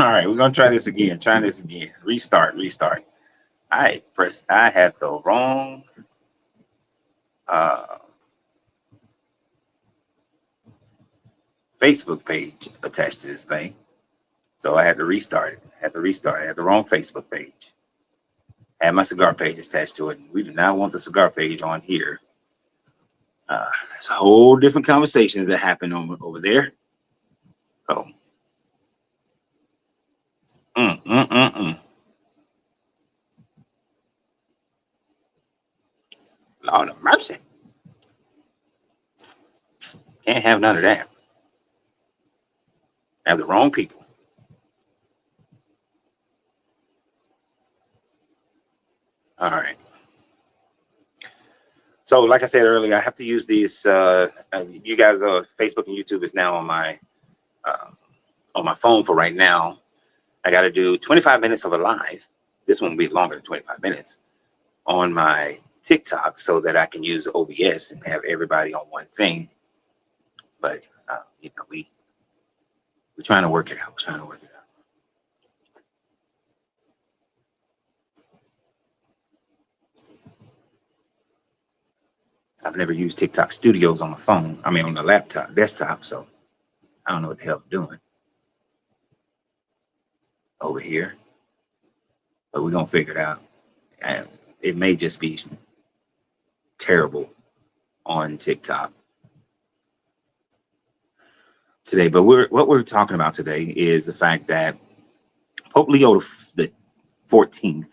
All right, we're gonna try this again. Try this again. Restart, restart. I had the wrong uh Facebook page attached to this thing. So I had to restart it. Had to restart. I had the wrong Facebook page. Had my cigar page attached to it. We do not want the cigar page on here. It's a whole different conversation that happened over there. So, mm, mm, mm, mm. Lord of mercy. Can't have none of that. Have the wrong people. All right. So, like I said earlier, I have to use these. You guys, Facebook and YouTube is now uh, on my phone for right now. I got to do 25 minutes of a live. This one will be longer than 25 minutes on my TikTok so that I can use OBS and have everybody on one thing. But we're trying to work it out. We're trying to work it out. I've never used TikTok Studios on my phone. I mean, on the laptop, desktop. So I don't know what the hell I'm doing over here. But we're gonna figure it out. And it may just be terrible on TikTok today. But what we're talking about today is the fact that Pope Leo the 14th,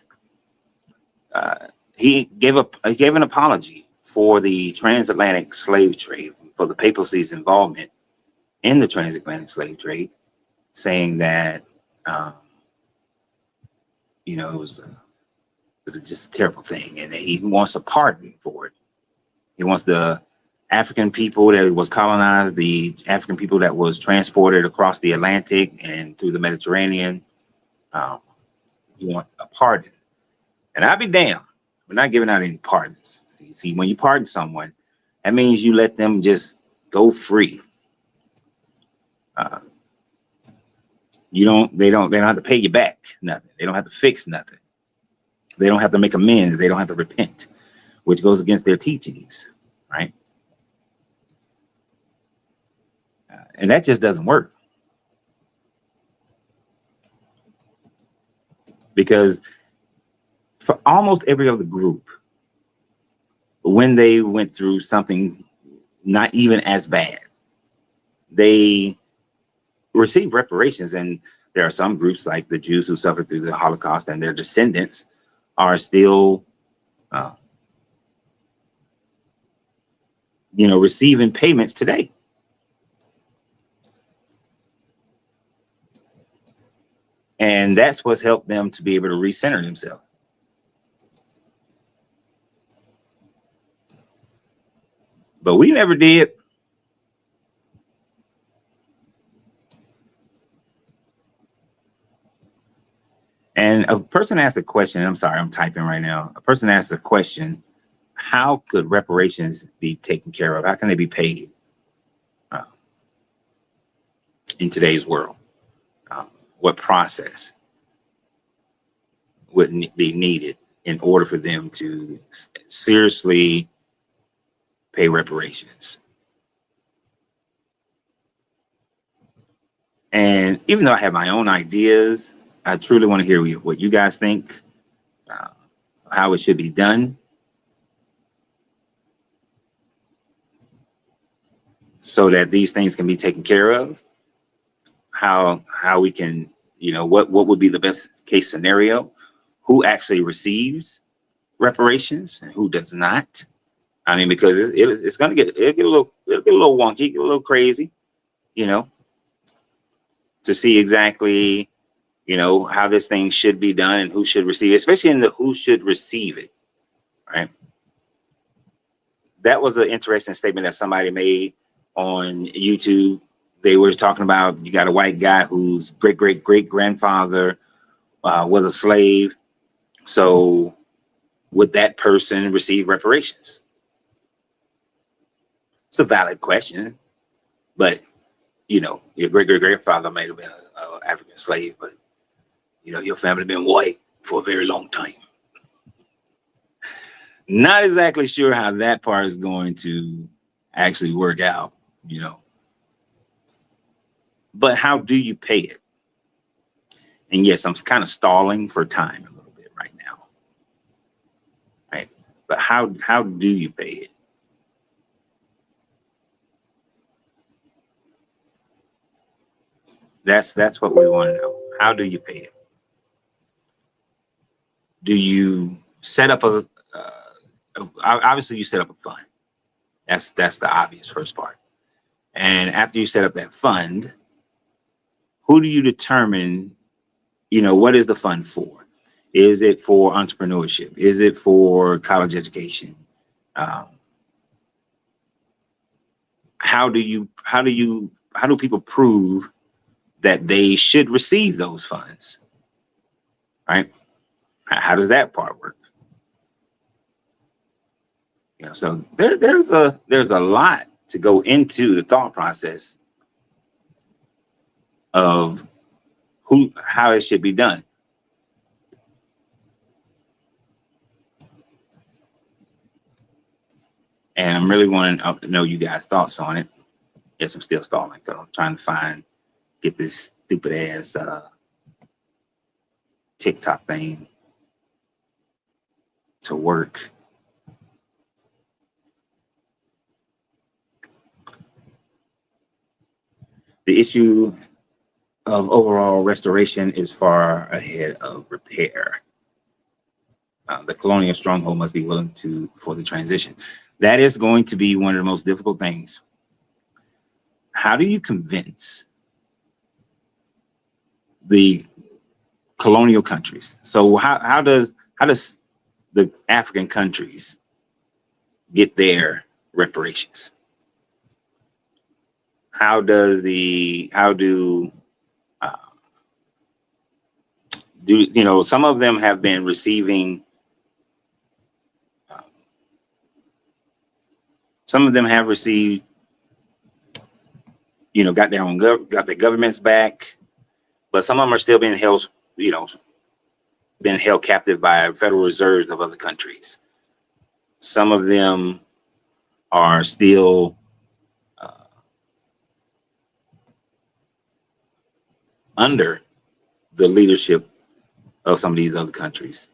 he gave an apology for the transatlantic slave trade, for the papacy's involvement in the transatlantic slave trade, saying that it was just a terrible thing, and he wants a pardon for it. He wants the African people that was colonized, the African people that was transported across the Atlantic and through the Mediterranean. He wants a pardon, and I'll be damned. We're not giving out any pardons. See, when you pardon someone, that means you let them just go free. They don't have to pay you back nothing. They don't have to fix nothing. They don't have to make amends. They don't have to repent, which goes against their teachings, right? And that just doesn't work. Because for almost every other group, when they went through something not even as bad, they received reparations. And there are some groups like the Jews who suffered through the Holocaust, and their descendants are still receiving payments today. And that's what's helped them to be able to recenter themselves. But we never did. And a person asked a question. I'm sorry, I'm typing right now. A person asked a question: how could reparations be taken care of? How can they be paid in today's world? What process would be needed in order for them to seriously pay reparations? And even though I have my own ideas, I truly want to hear what you guys think, how it should be done, so that these things can be taken care of. How we can, what would be the best case scenario? Who actually receives reparations and who does not? I mean, because it's going to get a little wonky, get a little crazy, to see exactly, how this thing should be done and who should receive it, especially in the who should receive it, right? That was an interesting statement that somebody made on YouTube. They were talking about, you got a white guy whose great grandfather was a slave. So would that person receive reparations? It's a valid question, but you know, your great great grandfather may have been a African slave, but you know, your family been white for a very long time. Not exactly sure how that part is going to actually work out, you know. But how do you pay it? And yes, I'm kind of stalling for time a little bit right now, right? But how do you pay it? That's what we want to know. How do you pay it? Do you set up obviously you set up a fund. That's the obvious first part. And after you set up that fund, who do you determine, you know, what is the fund for? Is it for entrepreneurship? Is it for college education? Um, how do people prove that they should receive those funds? Right? How does that part work? You know, so there's a lot to go into the thought process of how it should be done. And I'm really wanting to know you guys' thoughts on it. Yes, I'm still stalling because I'm trying to get this stupid ass TikTok thing to work. The issue of overall restoration is far ahead of repair. The colonial stronghold must be willing for the transition. That is going to be one of the most difficult things. How do you convince the colonial countries? So how does the African countries get their reparations? How do you know, some of them have been receiving, some of them have received, you know, got their governments back, but some of them are still being held, you know, been held captive by federal reserves of other countries. Some of them are still under the leadership of some of these other countries.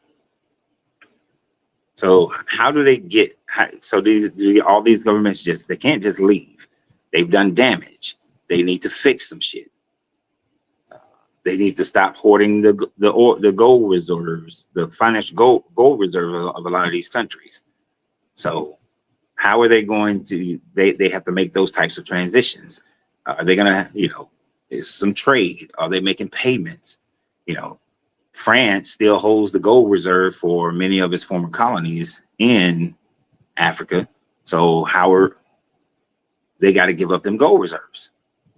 So how do they get? All these governments they can't just leave. They've done damage. They need to fix some shit. They need to stop hoarding the gold reserves, the financial gold reserve of a lot of these countries. So how are they going to? They have to make those types of transitions. Are they gonna, you know, is some trade? Are they making payments? You know, France still holds the gold reserve for many of its former colonies in Africa. So they got to give up them gold reserves.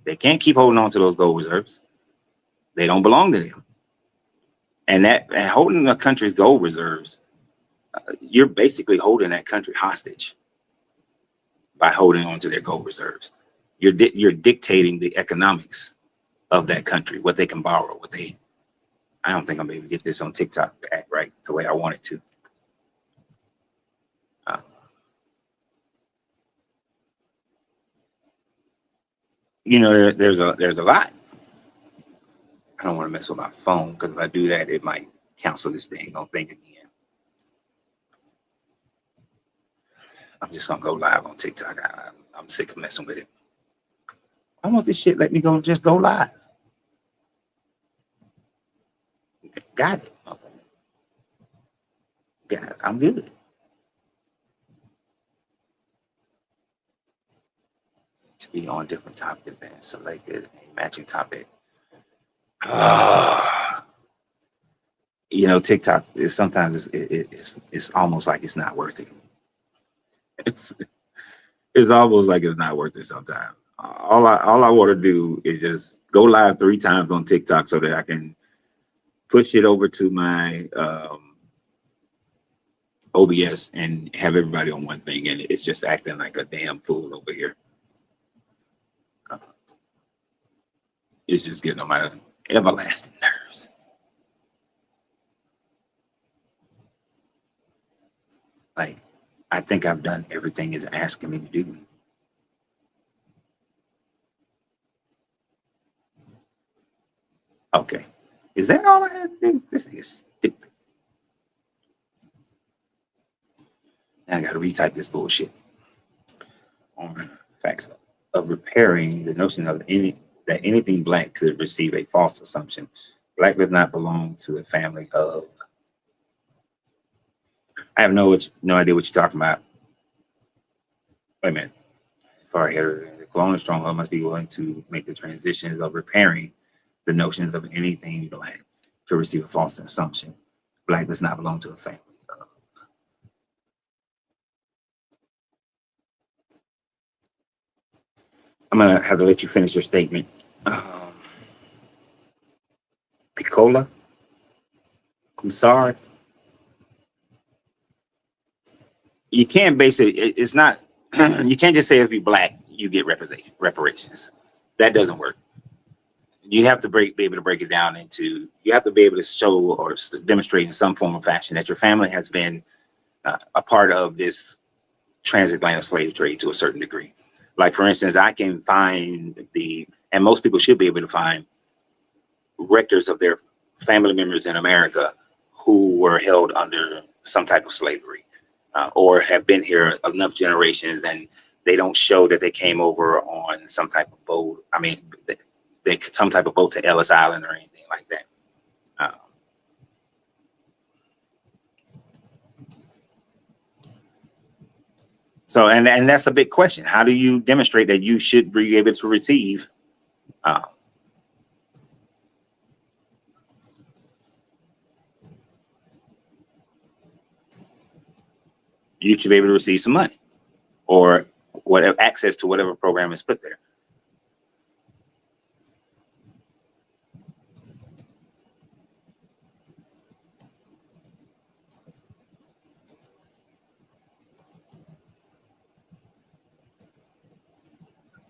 They can't keep holding on to those gold reserves. They don't belong to them. And holding a country's gold reserves, you're basically holding that country hostage by holding on to their gold reserves. You're dictating the economics of that country, what they can borrow, I don't think I'm able to get this on TikTok to act right the way I want it to. You know, there's a lot. I don't want to mess with my phone because if I do that, it might cancel this thing on thing again. I'm just gonna go live on TikTok. I'm sick of messing with it. I want this shit. Let me just go live. Got it. Okay. Got it. I'm good. To be on different topic than selected a matching topic. You know, TikTok is sometimes it's almost like it's not worth it. It's almost like it's not worth it sometimes. All I want to do is just go live 3 times on TikTok so that I can push it over to my OBS and have everybody on one thing, and it's just acting like a damn fool over here. It's just getting on my everlasting nerves. Like, I think I've done everything it's asking me to do. Okay. Is that all I had to do? This thing is stupid. Now I gotta retype this bullshit. On facts of repairing the notion of any that anything black could receive a false assumption. Black does not belong to a family of. I have no idea what you're talking about. Wait a minute. Far ahead, the colonial stronghold must be willing to make the transitions of repairing the notions of anything black could receive a false assumption. Black does not belong to a family of. I'm gonna have to let you finish your statement. Piccola, Kusar. You can't base it. It's not. You can't just say if you're black, you get reparations. That doesn't work. You have to be able to break it down into. You have to be able to show or demonstrate in some form or fashion that your family has been a part of this transatlantic slave trade to a certain degree. Like, for instance, I can find and most people should be able to find records of their family members in America who were held under some type of slavery or have been here enough generations, and they don't show that they came over on some type of boat. I mean, they some type of boat to Ellis Island or anything like that. So, and that's a big question. How do you demonstrate that you should be able to receive? You should be able to receive some money or whatever access to whatever program is put there.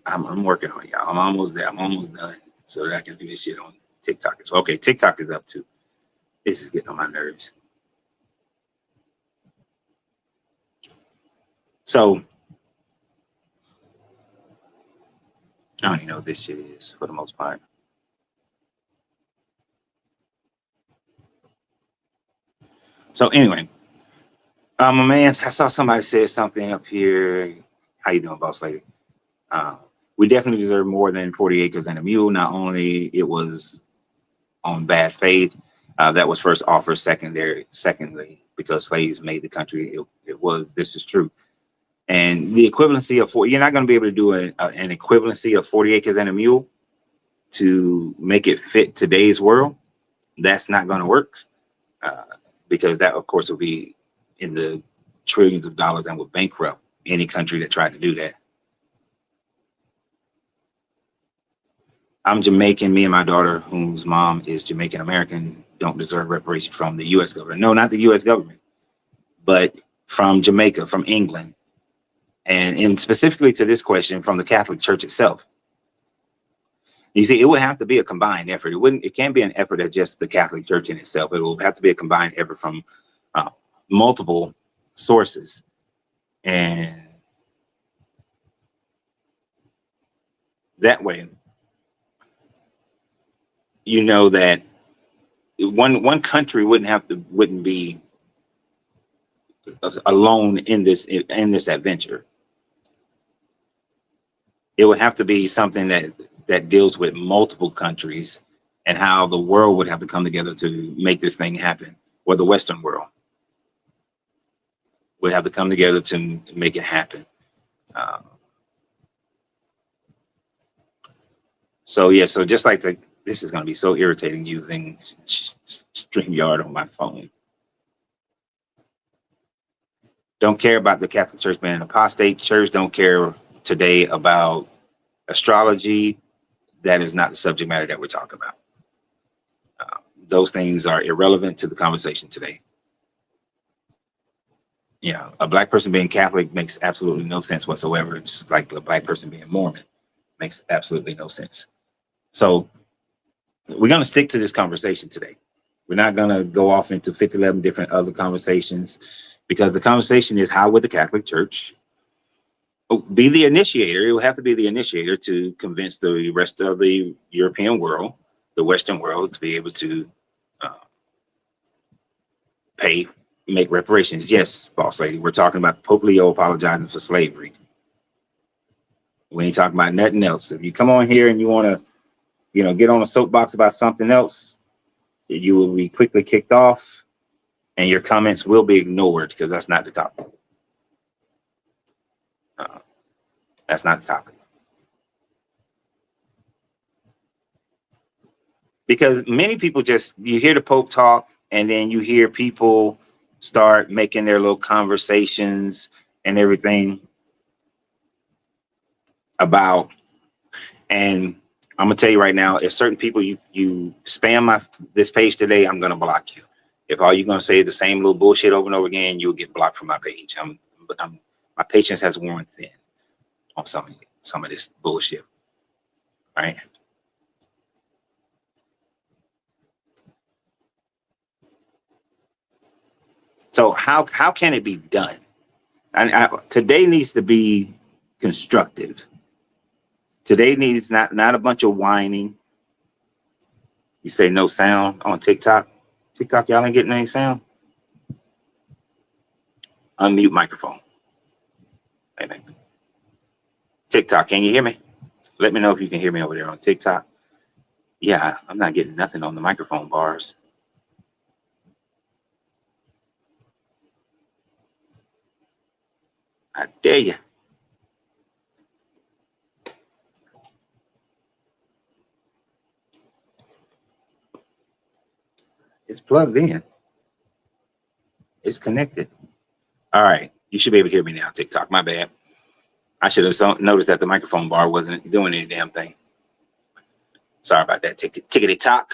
I'm working on it, y'all. I'm almost there. I'm almost done so that I can do this shit on TikTok as well. Okay, TikTok is up too. This is getting on my nerves. So I don't even know what this shit is for the most part. So anyway, my man, I saw somebody said something up here. How you doing, boss lady? We definitely deserve more than 40 acres and a mule. Not only it was on bad faith, that was first offered. Secondly, because slaves made the country, it was. This is true. And the equivalency of you're not going to be able to do an equivalency of 40 acres and a mule to make it fit today's world. That's not going to work because that, of course, will be in the trillions of dollars and would bankrupt any country that tried to do that. I'm Jamaican. Me and my daughter, whose mom is Jamaican American, don't deserve reparation from the U.S. government. No, not the U.S. government, but from Jamaica, from England. And specifically to this question, from the Catholic Church itself. You see, it would have to be a combined effort. It can't be an effort of just the Catholic Church in itself. It will have to be a combined effort from multiple sources. And that way, you know that one country wouldn't be alone in this adventure. It would have to be something that deals with multiple countries and how the world would have to come together to make this thing happen, or the Western world would have to come together to make it happen. So yeah, so just like this is going to be so irritating using StreamYard on my phone. Don't care about the Catholic Church being an apostate church. Don't care today about astrology. That is not the subject matter that we're talking about. Those things are irrelevant to the conversation today. Yeah, a black person being Catholic makes absolutely no sense whatsoever. Just like a black person being Mormon makes absolutely no sense. So we're going to stick to this conversation today. We're not going to go off into 11 different other conversations, because the conversation is, how would the Catholic Church be the initiator? It will have to be the initiator to convince the rest of the European world, the Western world, to be able to make reparations. Yes, boss lady, we're talking about Pope Leo apologizing for slavery. We ain't talking about nothing else. If you come on here and you want to, get on a soapbox about something else, you will be quickly kicked off, and your comments will be ignored, because that's not the topic. That's not the topic. Because many people you hear the Pope talk, and then you hear people start making their little conversations and everything about, and I'm gonna tell you right now, if certain people you spam this page today, I'm gonna block you. If all you're gonna say is the same little bullshit over and over again, you'll get blocked from my page. My patience has worn thin on some of this bullshit. All right. So how can it be done? And today needs to be constructive. Today needs not a bunch of whining. You say no sound on TikTok. TikTok, y'all ain't getting any sound. Unmute microphone. Amen. TikTok, can you hear me? Let me know if you can hear me over there on TikTok. Yeah, I'm not getting nothing on the microphone bars. I dare you. It's plugged in. It's connected. All right. You should be able to hear me now, TikTok. My bad. I should have noticed that the microphone bar wasn't doing any damn thing. Sorry about that. Tickety talk.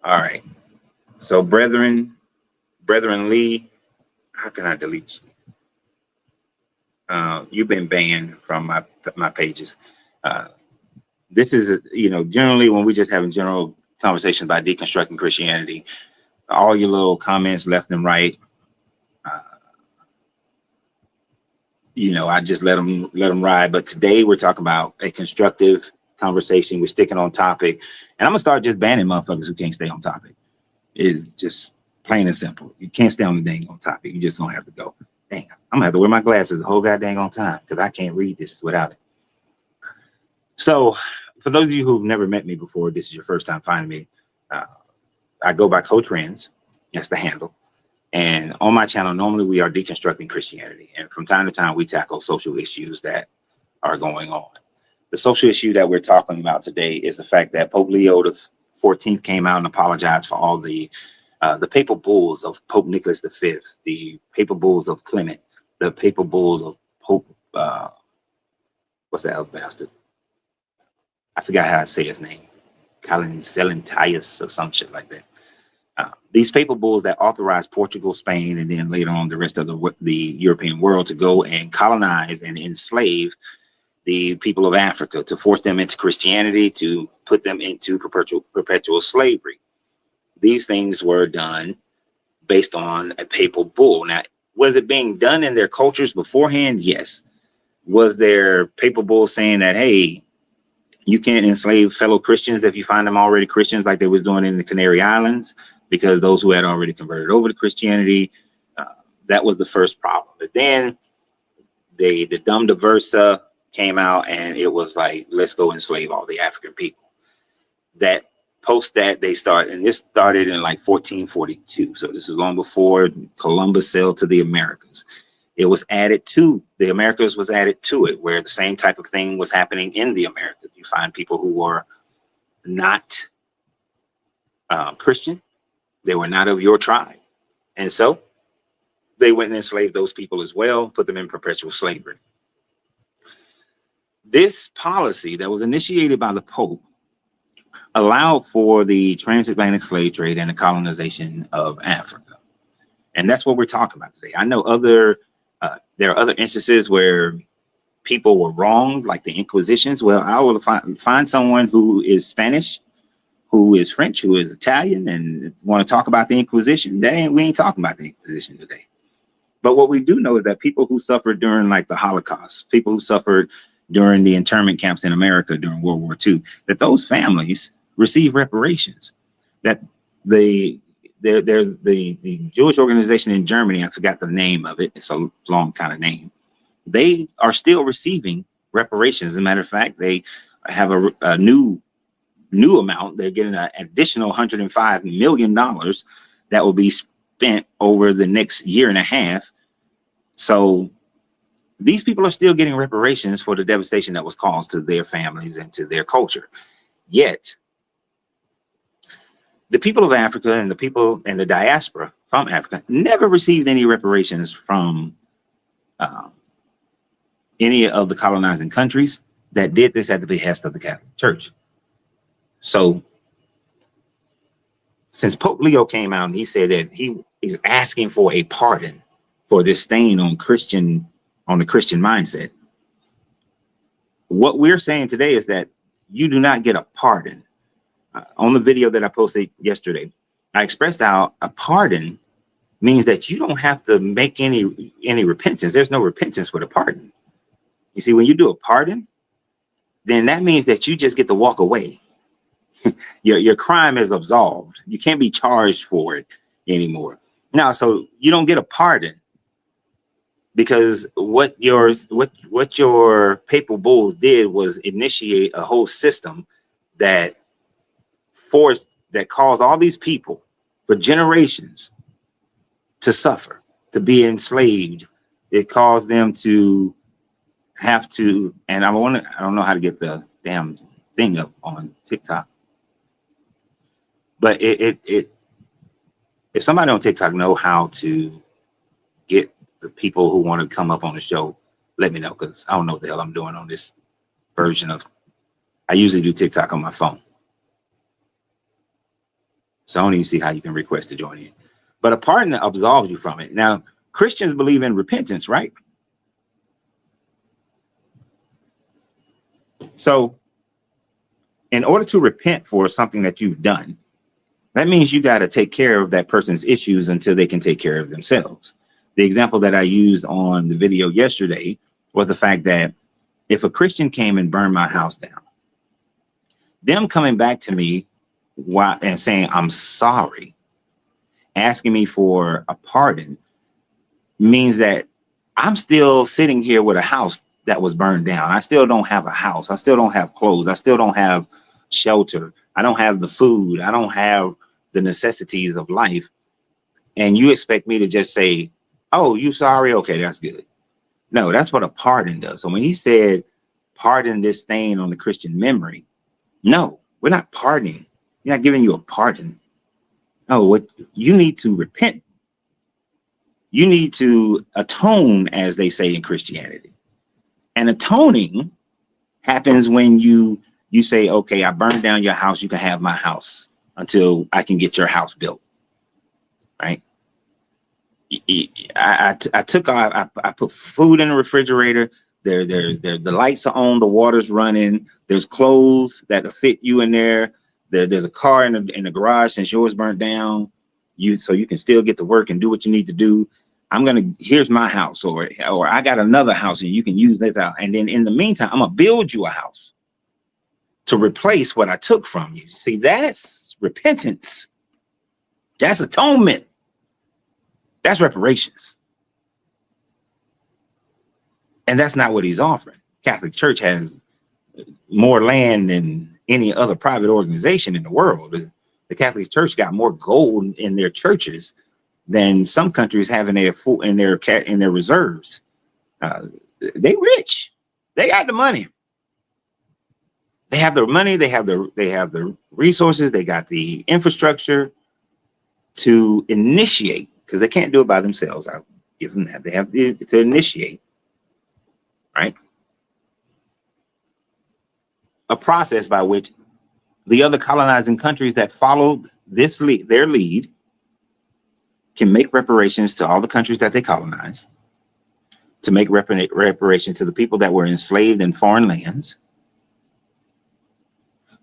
All right. So, Brethren Lee, how can I delete you? You've been banned from my pages. This is, generally when we're just having general conversations about deconstructing Christianity, all your little comments left and right, I just let them ride. But today we're talking about a constructive conversation. We're sticking on topic, and I'm gonna start just banning motherfuckers who can't stay on topic. It's just plain and simple. You can't stay on the dang on topic. You just gonna have to go. Dang, I'm gonna have to wear my glasses the whole goddamn on time, because I can't read this without it. So, for those of you who've never met me before, this is your first time finding me. I go by Coach Renz. That's the handle. And on my channel, normally we are deconstructing Christianity. And from time to time, we tackle social issues that are going on. The social issue that we're talking about today is the fact that Pope Leo XIV came out and apologized for all the papal bulls of Pope Nicholas V, the papal bulls of Clement, the papal bulls of Pope, what's that other bastard? I forgot how to say his name. Celentius or some shit like that. These papal bulls that authorized Portugal, Spain, and then later on the rest of the European world to go and colonize and enslave the people of Africa, to force them into Christianity, to put them into perpetual slavery. These things were done based on a papal bull. Now, was it being done in their cultures beforehand? Yes. Was there papal bull saying that, hey, you can't enslave fellow Christians if you find them already Christians, like they was doing in the Canary Islands, because those who had already converted over to Christianity, that was the first problem. But then the Dum Diversa came out, and it was like, let's go enslave all the African people. That post that they started, and this started in like 1442. So this is long before Columbus sailed to the Americas. It was added to the Americas, was added to it, where the same type of thing was happening in the Americas. You find people who were not Christian. They were not of your tribe. And so they went and enslaved those people as well, put them in perpetual slavery. This policy that was initiated by the Pope allowed for the transatlantic slave trade and the colonization of Africa. And that's what we're talking about today. I know there are other instances where people were wronged, like the Inquisitions. Well, I will find someone who is Spanish, who is French, who is Italian, and want to talk about the Inquisition. We ain't talking about the Inquisition today. But what we do know is that people who suffered during like the Holocaust, people who suffered during the internment camps in America during World War II, that those families receive reparations. That the Jewish organization in Germany, I forgot the name of it, it's a long kind of name, they are still receiving reparations. As a matter of fact, they have a new amount. They're getting an additional $105 million that will be spent over the next year and a half. So these people are still getting reparations for the devastation that was caused to their families and to their culture. Yet the people of Africa and the people in the diaspora from Africa never received any reparations from any of the colonizing countries that did this at the behest of the Catholic Church. So since Pope Leo came out and he said that he is asking for a pardon for this stain on the Christian mindset, what we're saying today is that you do not get a pardon. On the video that I posted yesterday, I expressed how a pardon means that you don't have to make any repentance. There's no repentance with a pardon. You see, when you do a pardon, then that means that you just get to walk away. Your crime is absolved. You can't be charged for it anymore. Now, so you don't get a pardon because what your papal bulls did was initiate a whole system that caused all these people for generations to suffer, to be enslaved. It caused them to have to, and I don't know how to get the damn thing up on TikTok, but if somebody on TikTok know how to get the people who want to come up on the show, let me know, because I don't know what the hell I'm doing on this version of, I usually do TikTok on my phone. So I don't even see how you can request to join in. But a pardon absolves you from it. Now, Christians believe in repentance, right? So in order to repent for something that you've done, that means you got to take care of that person's issues until they can take care of themselves. The example that I used on the video yesterday was the fact that if a Christian came and burned my house down, them coming back to me and saying, I'm sorry, asking me for a pardon, means that I'm still sitting here with a house that was burned down. I still don't have a house. I still don't have clothes. I still don't have shelter. I don't have the food. I don't have the necessities of life. And you expect me to just say, oh, you sorry? Okay, that's good. No, that's what a pardon does. So when he said, pardon this stain on the Christian memory, no, we're not pardoning. We're not giving you a pardon. No, what you need to repent. You need to atone, as they say in Christianity. And atoning happens when you say, okay, I burned down your house. You can have my house until I can get your house built. Right? I put food in the refrigerator. The lights are on. The water's running. There's clothes that fit you in there. There's a car in the garage since yours burnt down. So you can still get to work and do what you need to do. Here's my house, or I got another house and you can use this out. And then in the meantime, I'm gonna build you a house to replace what I took from you. See, that's repentance. That's atonement. That's reparations. And that's not what he's offering. Catholic Church has more land than any other private organization in the world. The Catholic Church got more gold in their churches than some countries have in their reserves. They rich. They got the money. They have the money. They have the resources. They got the infrastructure to initiate, because they can't do it by themselves. I'll give them that. They have to initiate, right? A process by which the other colonizing countries that followed their lead can make reparations to all the countries that they colonized, to make reparation to the people that were enslaved in foreign lands.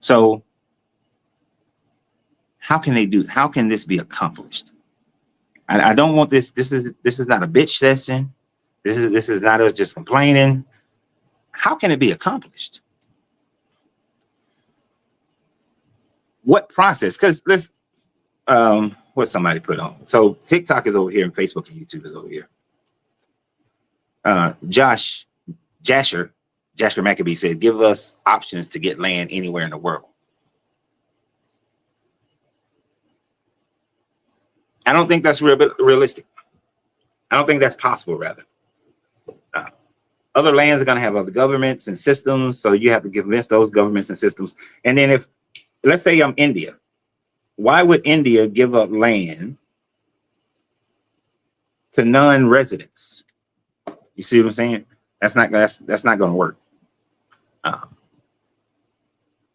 So how can this be accomplished? I don't want this. This is not a bitch session. This is not us just complaining. How can it be accomplished? What process? Because this, what somebody put on. So TikTok is over here and Facebook and YouTube is over here. Jasher Maccabee said, give us options to get land anywhere in the world. I don't think that's realistic. I don't think that's possible, rather. Other lands are going to have other governments and systems, so you have to convince those governments and systems. And then if, let's say I'm India, why would India give up land to non-residents? You see what I'm saying? That's not going to work.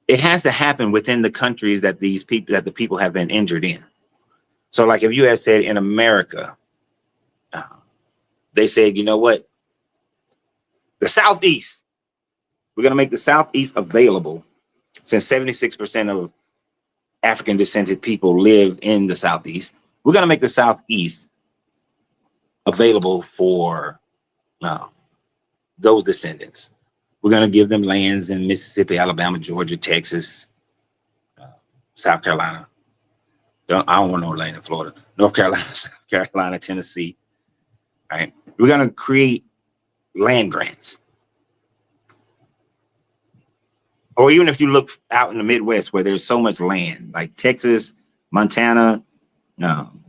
It has to happen within the countries that the people have been injured in. So, like if you had said in America, they said, you know what? The Southeast, we're going to make the Southeast available, since 76% of African descended people live in the Southeast. We're going to make the Southeast available for those descendants. We're going to give them lands in Mississippi, Alabama, Georgia, Texas, South Carolina. I don't want no land in Florida. North Carolina, South Carolina, Tennessee. All right. We're going to create land grants. Or even if you look out in the Midwest where there's so much land, like Texas, Montana,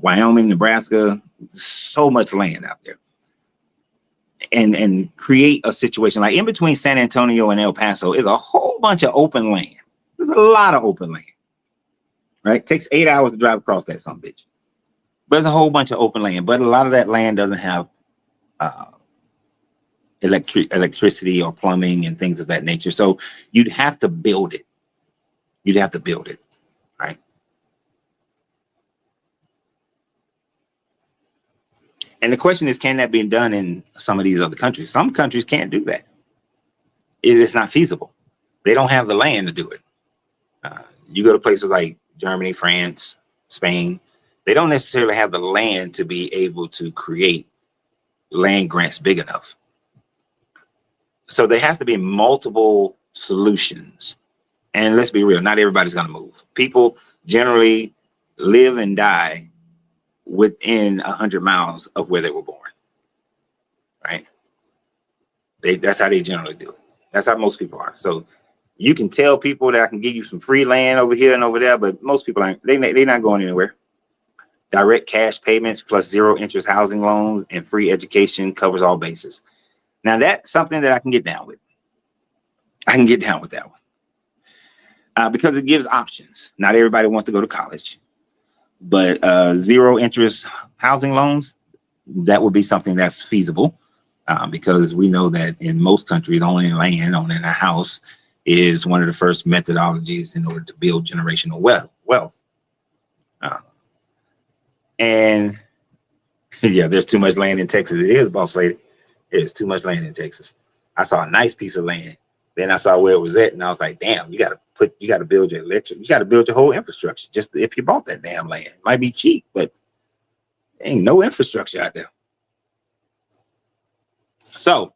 Wyoming, Nebraska, so much land out there. And create a situation like in between San Antonio and El Paso is a whole bunch of open land. There's a lot of open land, right? It takes 8 hours to drive across that son of a bitch. But there's a whole bunch of open land, but a lot of that land doesn't have electricity or plumbing and things of that nature. So you'd have to build it. You'd have to build it, right? And the question is, can that be done in some of these other countries? Some countries can't do that. It's not feasible. They don't have the land to do it. You go to places like Germany, France, Spain, they don't necessarily have the land to be able to create land grants big enough. So there has to be multiple solutions. And let's be real, not everybody's going to move. People generally live and die within 100 miles of where they were born, right? That's how they generally do it. That's how most people are. So you can tell people that I can give you some free land over here and over there, but most people aren't. They're not going anywhere. Direct cash payments plus 0 interest housing loans and free education covers all bases. Now that's something that I can get down with. I can get down with that one because it gives options. Not everybody wants to go to college, but 0 interest housing loans, that would be something that's feasible because we know that in most countries, owning land, owning a house is one of the first methodologies in order to build generational wealth. And yeah, there's too much land in Texas. It is, boss lady. There's too much land in Texas. I saw a nice piece of land. Then I saw where it was at, and I was like, damn, you got to build your electric, you got to build your whole infrastructure. Just if you bought that damn land, it might be cheap, but ain't no infrastructure out there. So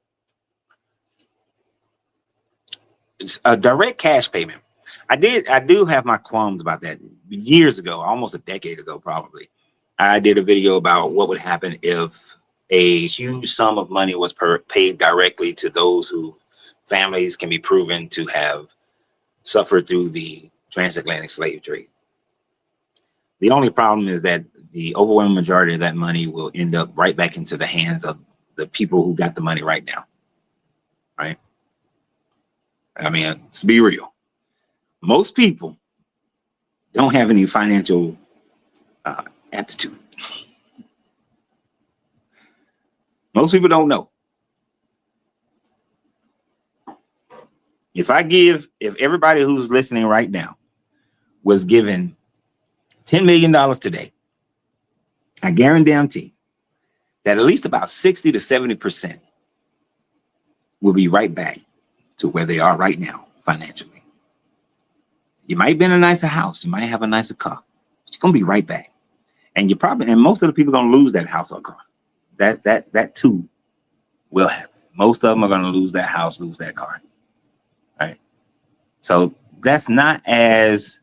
it's a direct cash payment. I do have my qualms about that. Years ago, almost a decade ago, probably, I did a video about what would happen if a huge sum of money was paid directly to those who families can be proven to have suffered through the transatlantic slave trade. The only problem is that the overwhelming majority of that money will end up right back into the hands of the people who got the money right now, right? I mean, to be real, most people don't have any financial aptitude. Most people don't know. If everybody who's listening right now was given $10 million today, I guarantee that at least about 60 to 70% will be right back to where they are right now financially. You might be in a nicer house, you might have a nicer car, but you're gonna be right back. And most of the people are gonna lose that house or car. That too will happen. Most of them are gonna lose that house, lose that car. Right. So that's not as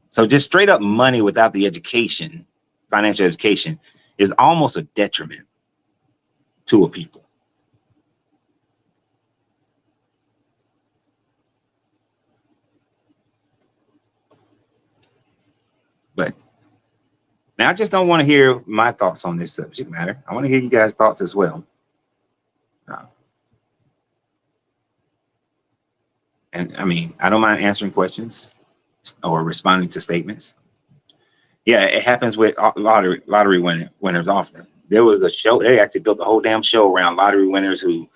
so just straight up money without the education, financial education, is almost a detriment to a people. But now I just don't want to hear my thoughts on this subject matter. I want to hear you guys' thoughts as well. And I mean, I don't mind answering questions or responding to statements. Yeah, it happens with lottery winners often. There was a show, they actually built a whole damn show around lottery winners who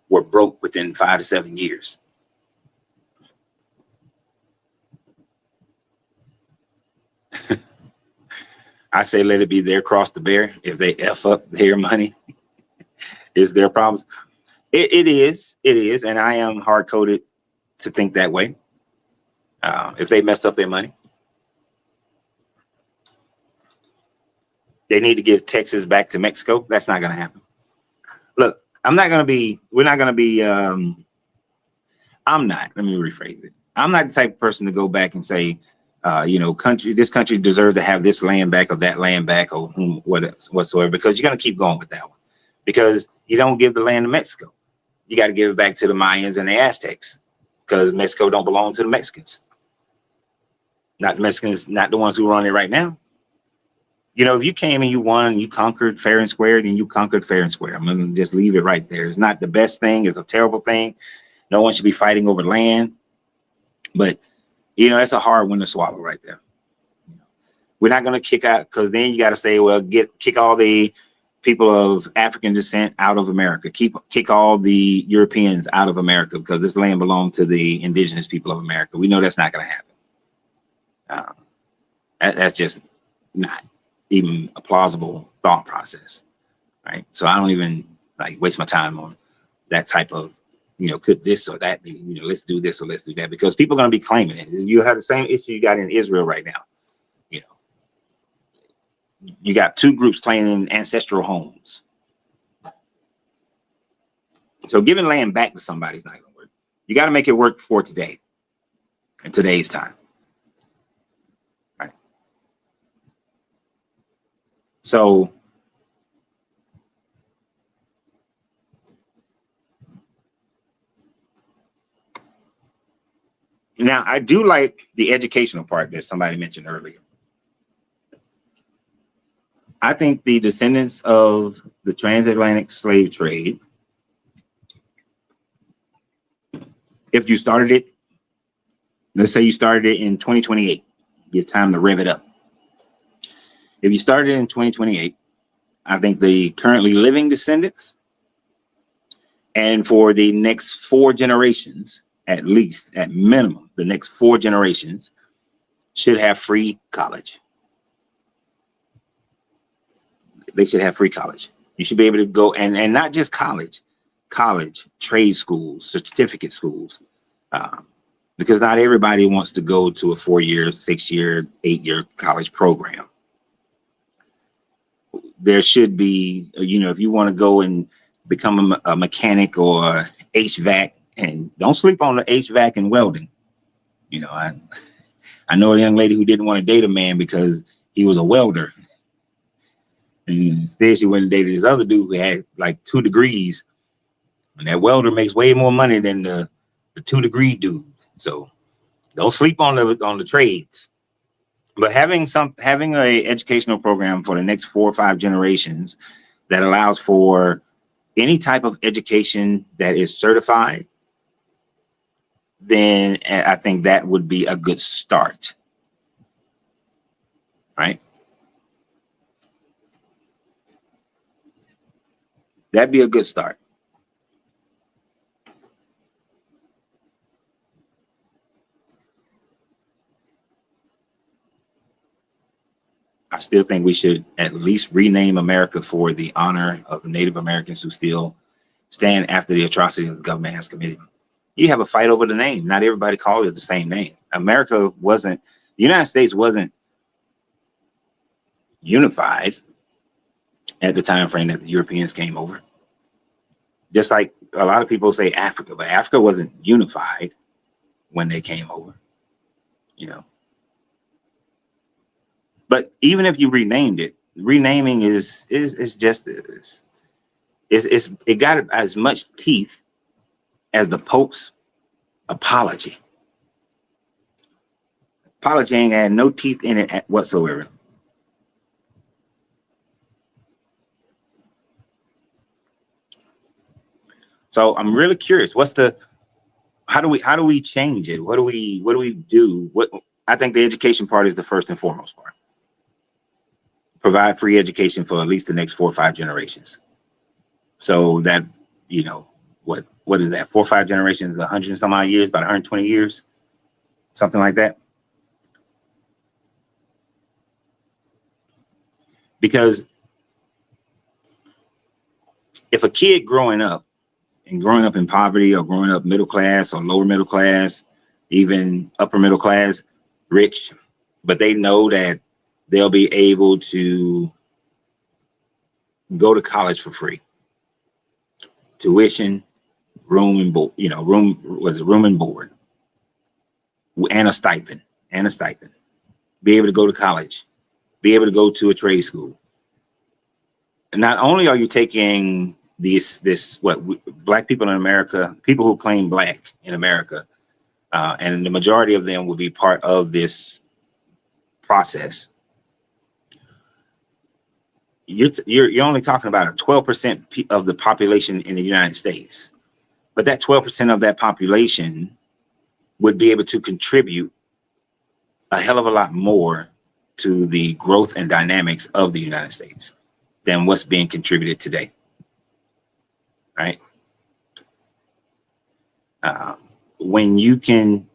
were broke within 5 to 7 years. I say let it be their cross to bear. If they F up their money, it's their problems. It is, and I am hard-coded to think that way. If they mess up their money, they need to give Texas back to Mexico. That's not going to happen. Look, we're not going to be, let me rephrase it. I'm not the type of person to go back and say, this country deserved to have this land back or that land back or whatsoever, because you're going to keep going with that one. Because you don't give the land to Mexico. You got to give it back to the Mayans and the Aztecs, because Mexico don't belong to the Mexicans. Not the Mexicans, not the ones who are on it right now. If you came and you won and you conquered fair and square, then you conquered fair and square. I'm going to just leave it right there. It's not the best thing. It's a terrible thing. No one should be fighting over land. But, that's a hard one to swallow right there. We're not going to kick out, because then you got to say, well, kick all the people of African descent out of America. Kick all the Europeans out of America, because this land belonged to the indigenous people of America. We know that's not going to happen. That's just not even a plausible thought process, right? So I don't even waste my time on that type of, could this or that be, let's do this or let's do that, because people are going to be claiming it. You have the same issue you got in Israel right now. You got two groups claiming ancestral homes. So giving land back to somebody is not going to work. You got to make it work for today, in today's time. Right. So now I do like the educational part that somebody mentioned earlier. I think the descendants of the transatlantic slave trade, if you started it, let's say you started it in 2028, give time to rev it up. If you started it in 2028, I think the currently living descendants, and for the next 4 generations, at least, at minimum, the next 4 generations should have free college. They should have free college. You should be able to go and not just college, trade schools, certificate schools, because not everybody wants to go to a 4-year, 6-year, 8-year college program. There should be, if you want to go and become a mechanic or HVAC, and don't sleep on the HVAC and welding. I know a young lady who didn't want to date a man because he was a welder. And instead, she went and dated this other dude who had 2 degrees. And that welder makes way more money than the 2-degree dude. So don't sleep on the trades. But having a educational program for the next 4 or 5 generations that allows for any type of education that is certified, then I think that would be a good start. Right? That'd be a good start. I still think we should at least rename America for the honor of Native Americans who still stand after the atrocities the government has committed. You have a fight over the name. Not everybody called it the same name. The United States wasn't unified at the time frame that the Europeans came over. Just like a lot of people say Africa, but Africa wasn't unified when they came over, you know. But even if you renamed it, renaming is just it got as much teeth as the Pope's apology. Apology ain't had no teeth in it whatsoever. So I'm really curious. How do we change it? What do we do? I think the education part is the first and foremost part. Provide free education for at least the next 4 or 5 generations. So that, you know, what is that? 4 or 5 generations, 100 and some odd years, about 120 years, something like that. Because if a kid growing up in poverty, or growing up middle class or lower middle class, even upper middle class, rich, but they know that they'll be able to go to college for free. Tuition, room and board, room and board, and a stipend. Be able to go to college, be able to go to a trade school. And not only are you taking black people in America, people who claim black in America, and the majority of them will be part of this process. You're only talking about a 12% of the population in the United States, but that 12% of that population would be able to contribute a hell of a lot more to the growth and dynamics of the United States than what's being contributed today. Right? When you can,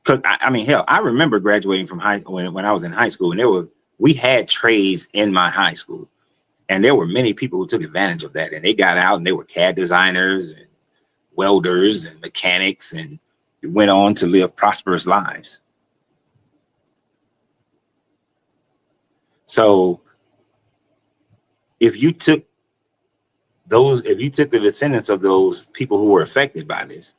because I mean, hell, I remember graduating from when I was in high school, and we had trades in my high school, and there were many people who took advantage of that, and they got out and they were CAD designers and welders and mechanics, and went on to live prosperous lives. So if you took the descendants of those people who were affected by this,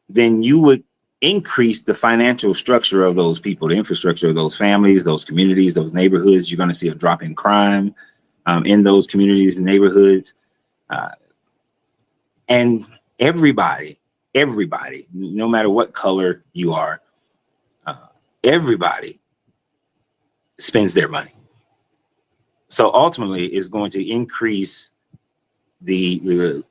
then you would increase the financial structure of those people, the infrastructure of those families, those communities, those neighborhoods. You're going to see a drop in crime in those communities and neighborhoods. And everybody, no matter what color you are, everybody spends their money. So ultimately, it's going to increase the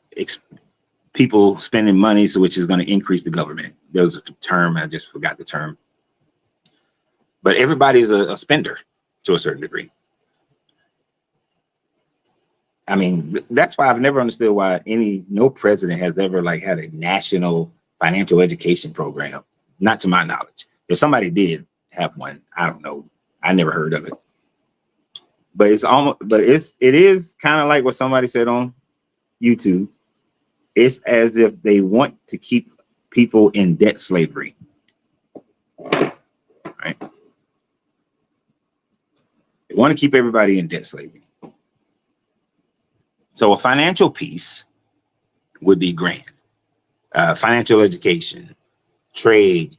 people spending money, so which is going to increase the government. There was a term, I just forgot the term. But everybody's a spender to a certain degree. I mean, that's why I've never understood why no president has ever had a national financial education program. Not to my knowledge. If somebody did have one, I don't know. I never heard of it. But it is kind of like what somebody said on YouTube. It's as if they want to keep people in debt slavery. Right? They want to keep everybody in debt slavery. So a financial piece would be grand. Financial education, trade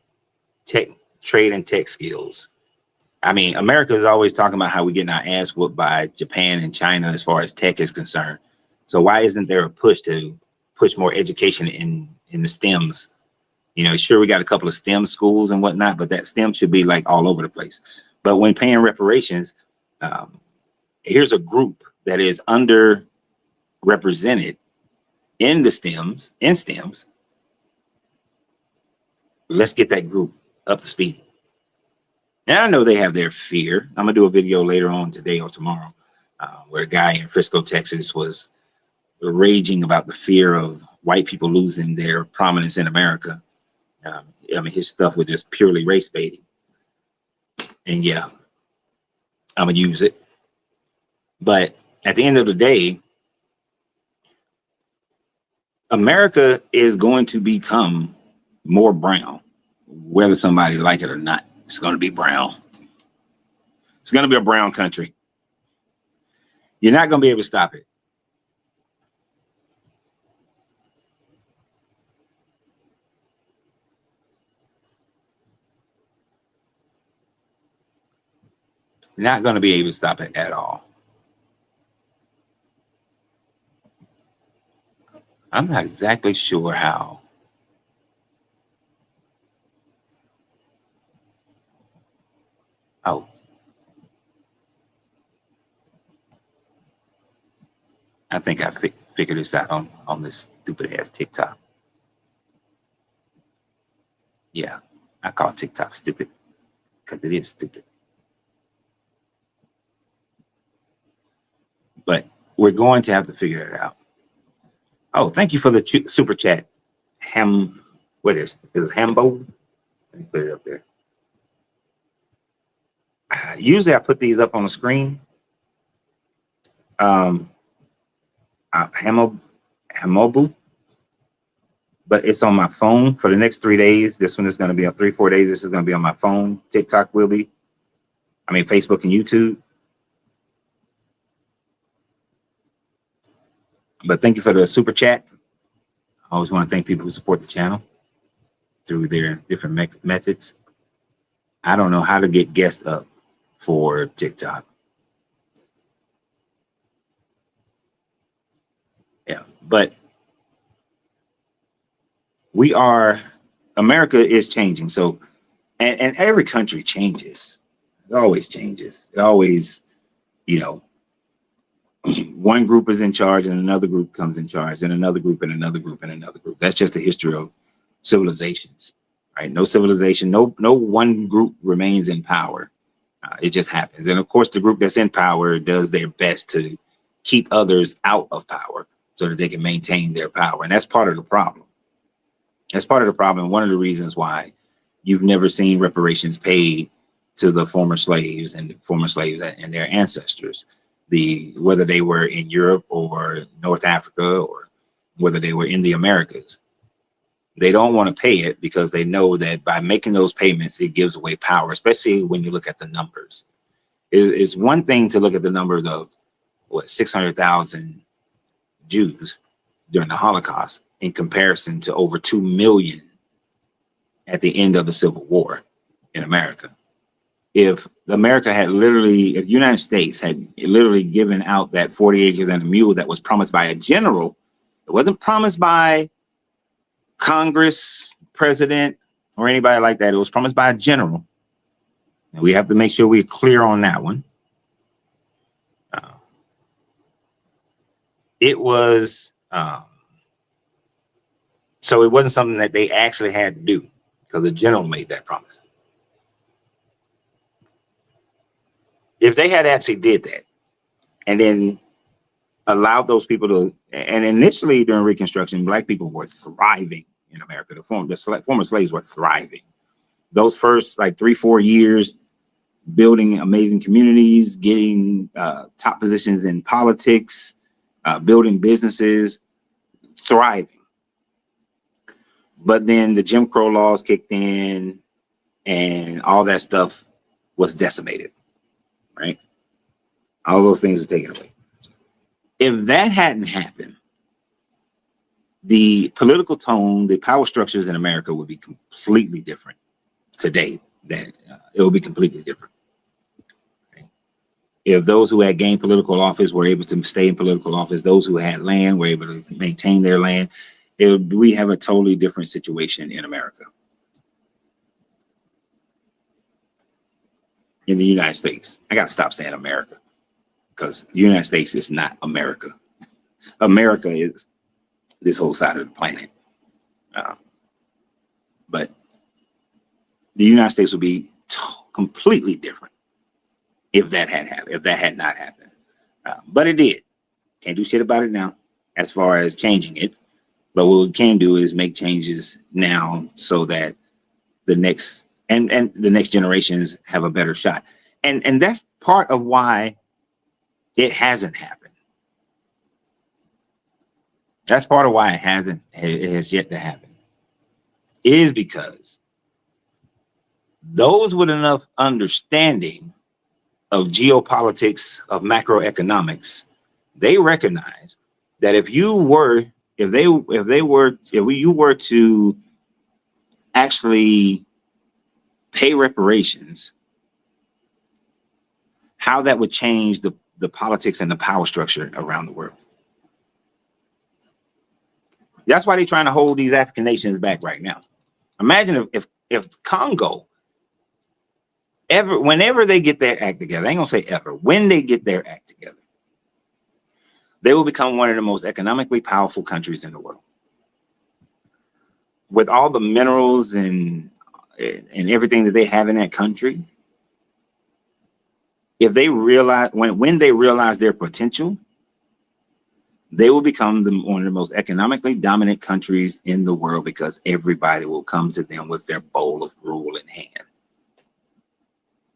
and tech skills. I mean, America is always talking about how we're getting our ass whooped by Japan and China as far as tech is concerned. So why isn't there a push to push more education in the STEMs? You know, sure, we got a couple of STEM schools and whatnot, but that STEM should be all over the place. But when paying reparations, here's a group that is underrepresented in the STEMs, Let's get that group up to speed. And I know they have their fear. I'm gonna do a video later on today or tomorrow where a guy in Frisco, Texas was raging about the fear of white people losing their prominence in America. I mean, his stuff was just purely race baiting. And yeah, I'm gonna use it. But at the end of the day, America is going to become more brown, whether somebody like it or not. It's going to be brown. It's going to be a brown country. You're not going to be able to stop it. You're not going to be able to stop it at all. I'm not exactly sure how. Oh, I think I figured this out on this stupid ass TikTok. Yeah, I call TikTok stupid because it is stupid. But we're going to have to figure it out. Oh, thank you for the super chat. What is Hambo? Let me put it up there. Usually I put these up on the screen. Hamobu, but it's on my phone for the next 3 days. This one is going to be on 3-4 days. This is going to be on my phone. TikTok will be. I mean, Facebook and YouTube. But thank you for the super chat. I always want to thank people who support the channel through their different methods. I don't know how to get guests up for TikTok. Yeah, but America is changing. So, and every country changes. It always changes. It always, you know, one group is in charge and another group comes in charge and another group and another group and another group. That's just the history of civilizations, right? No civilization, no one group remains in power. It just happens. And of course, the group that's in power does their best to keep others out of power so that they can maintain their power. And that's part of the problem. That's part of the problem. One of the reasons why you've never seen reparations paid to the former slaves and their ancestors, whether they were in Europe or North Africa or whether they were in the Americas. They don't want to pay it because they know that by making those payments, it gives away power, especially when you look at the numbers. It's one thing to look at the numbers of 600,000 Jews during the Holocaust in comparison to over 2 million at the end of the Civil War in America. If the United States had literally given out that 40 acres and a mule that was promised by a general, it wasn't promised by Congress, president, or anybody like that. It was promised by a general. And we have to make sure we're clear on that one. So it wasn't something that they actually had to do because the general made that promise. If they had actually did that and then allowed those people to, and initially during Reconstruction, Black people were thriving in America. The former slaves were thriving. Those first 3-4 years, building amazing communities, getting top positions in politics, building businesses, thriving. But then the Jim Crow laws kicked in and all that stuff was decimated, right? All those things were taken away. If that hadn't happened, the political tone, the power structures in America would be completely different today. It will be completely different. Okay? If those who had gained political office were able to stay in political office, those who had land were able to maintain their land, we have a totally different situation in America. In the United States, I got to stop saying America because the United States is not America. America is this whole side of the planet. But the United States would be completely different if that had happened, if that had not happened. But it did. Can't do shit about it now as far as changing it. But what we can do is make changes now so that the next generations have a better shot. And that's part of why it hasn't happened. That's part of why it has yet to happen, is because those with enough understanding of geopolitics, of macroeconomics, they recognize that you were to actually pay reparations, how that would change the politics and the power structure around the world. That's why they're trying to hold these African nations back right now. Imagine if Congo, whenever they get their act together, I ain't gonna say ever, when they get their act together, they will become one of the most economically powerful countries in the world. With all the minerals and everything that they have in that country, if they realize, when they realize their potential, they will become one of the most economically dominant countries in the world, because everybody will come to them with their bowl of gruel in hand.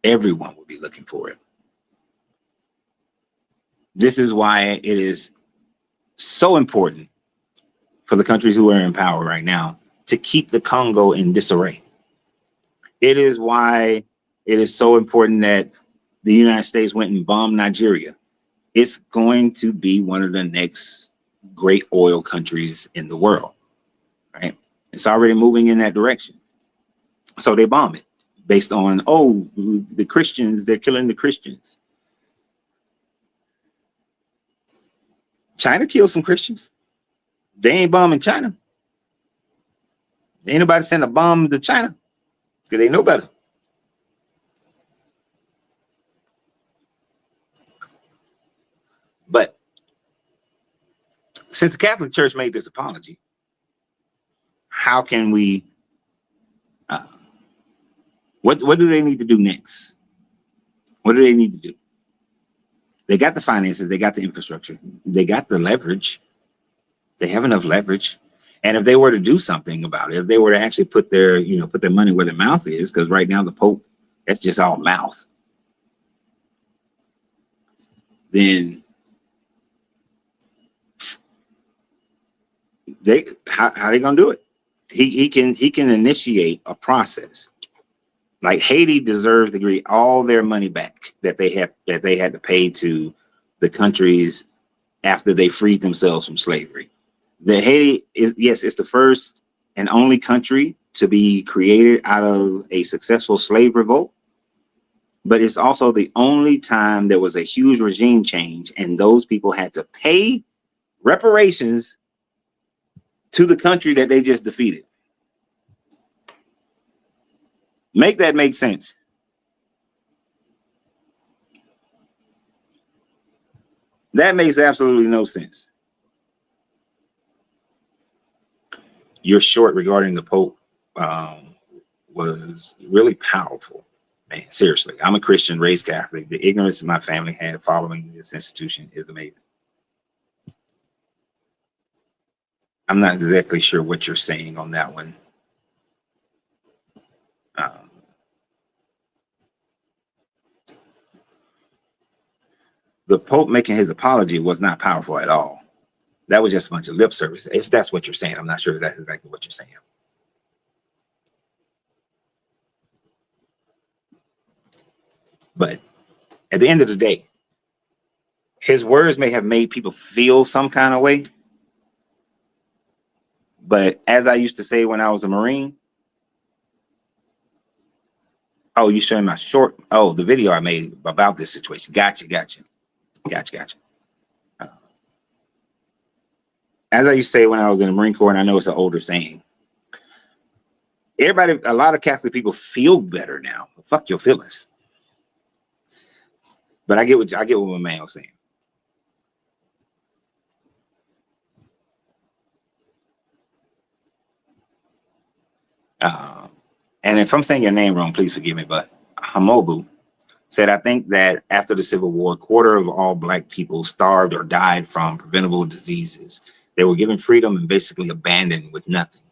Everyone will be looking for it. This is why it is so important for the countries who are in power right now to keep the Congo in disarray. It is why it is so important that the United States went and bombed Nigeria. It's going to be one of the next great oil countries in the world, right? It's already moving in that direction. So they bomb it based on, oh, the Christians, they're killing the Christians. China killed some Christians. They ain't bombing China. Ain't nobody send a bomb to China because they know better. But since the Catholic Church made this apology, how can we, what do they need to do next? What do they need to do? They got the finances, they got the infrastructure, they got the leverage. They have enough leverage. And if they were to do something about it, if they were to actually put their money where their mouth is, because right now the Pope, that's just all mouth, then how are they gonna do it? He can initiate a process. Like Haiti deserves to get all their money back that they had to pay to the countries after they freed themselves from slavery. The Haiti is, yes, it's the first and only country to be created out of a successful slave revolt, but it's also the only time there was a huge regime change and those people had to pay reparations to the country that they just defeated. Make that make sense. That makes absolutely no sense. Your short regarding the Pope was really powerful, man. Seriously, I'm a Christian, raised Catholic. The ignorance my family had following this institution is amazing. I'm not exactly sure what you're saying on that one. The Pope making his apology was not powerful at all. That was just a bunch of lip service. If that's what you're saying, I'm not sure if that's exactly what you're saying. But at the end of the day, his words may have made people feel some kind of way. But as I used to say when I was a Marine, oh, you showing my short, oh, the video I made about this situation. Gotcha. As I used to say when I was in the Marine Corps, and I know it's an older saying, everybody, a lot of Catholic people feel better now. Fuck your feelings. But I get what my man was saying. And if I'm saying your name wrong, please forgive me. But Hamobu said, I think that after the Civil War, a quarter of all Black people starved or died from preventable diseases. They were given freedom and basically abandoned with nothing.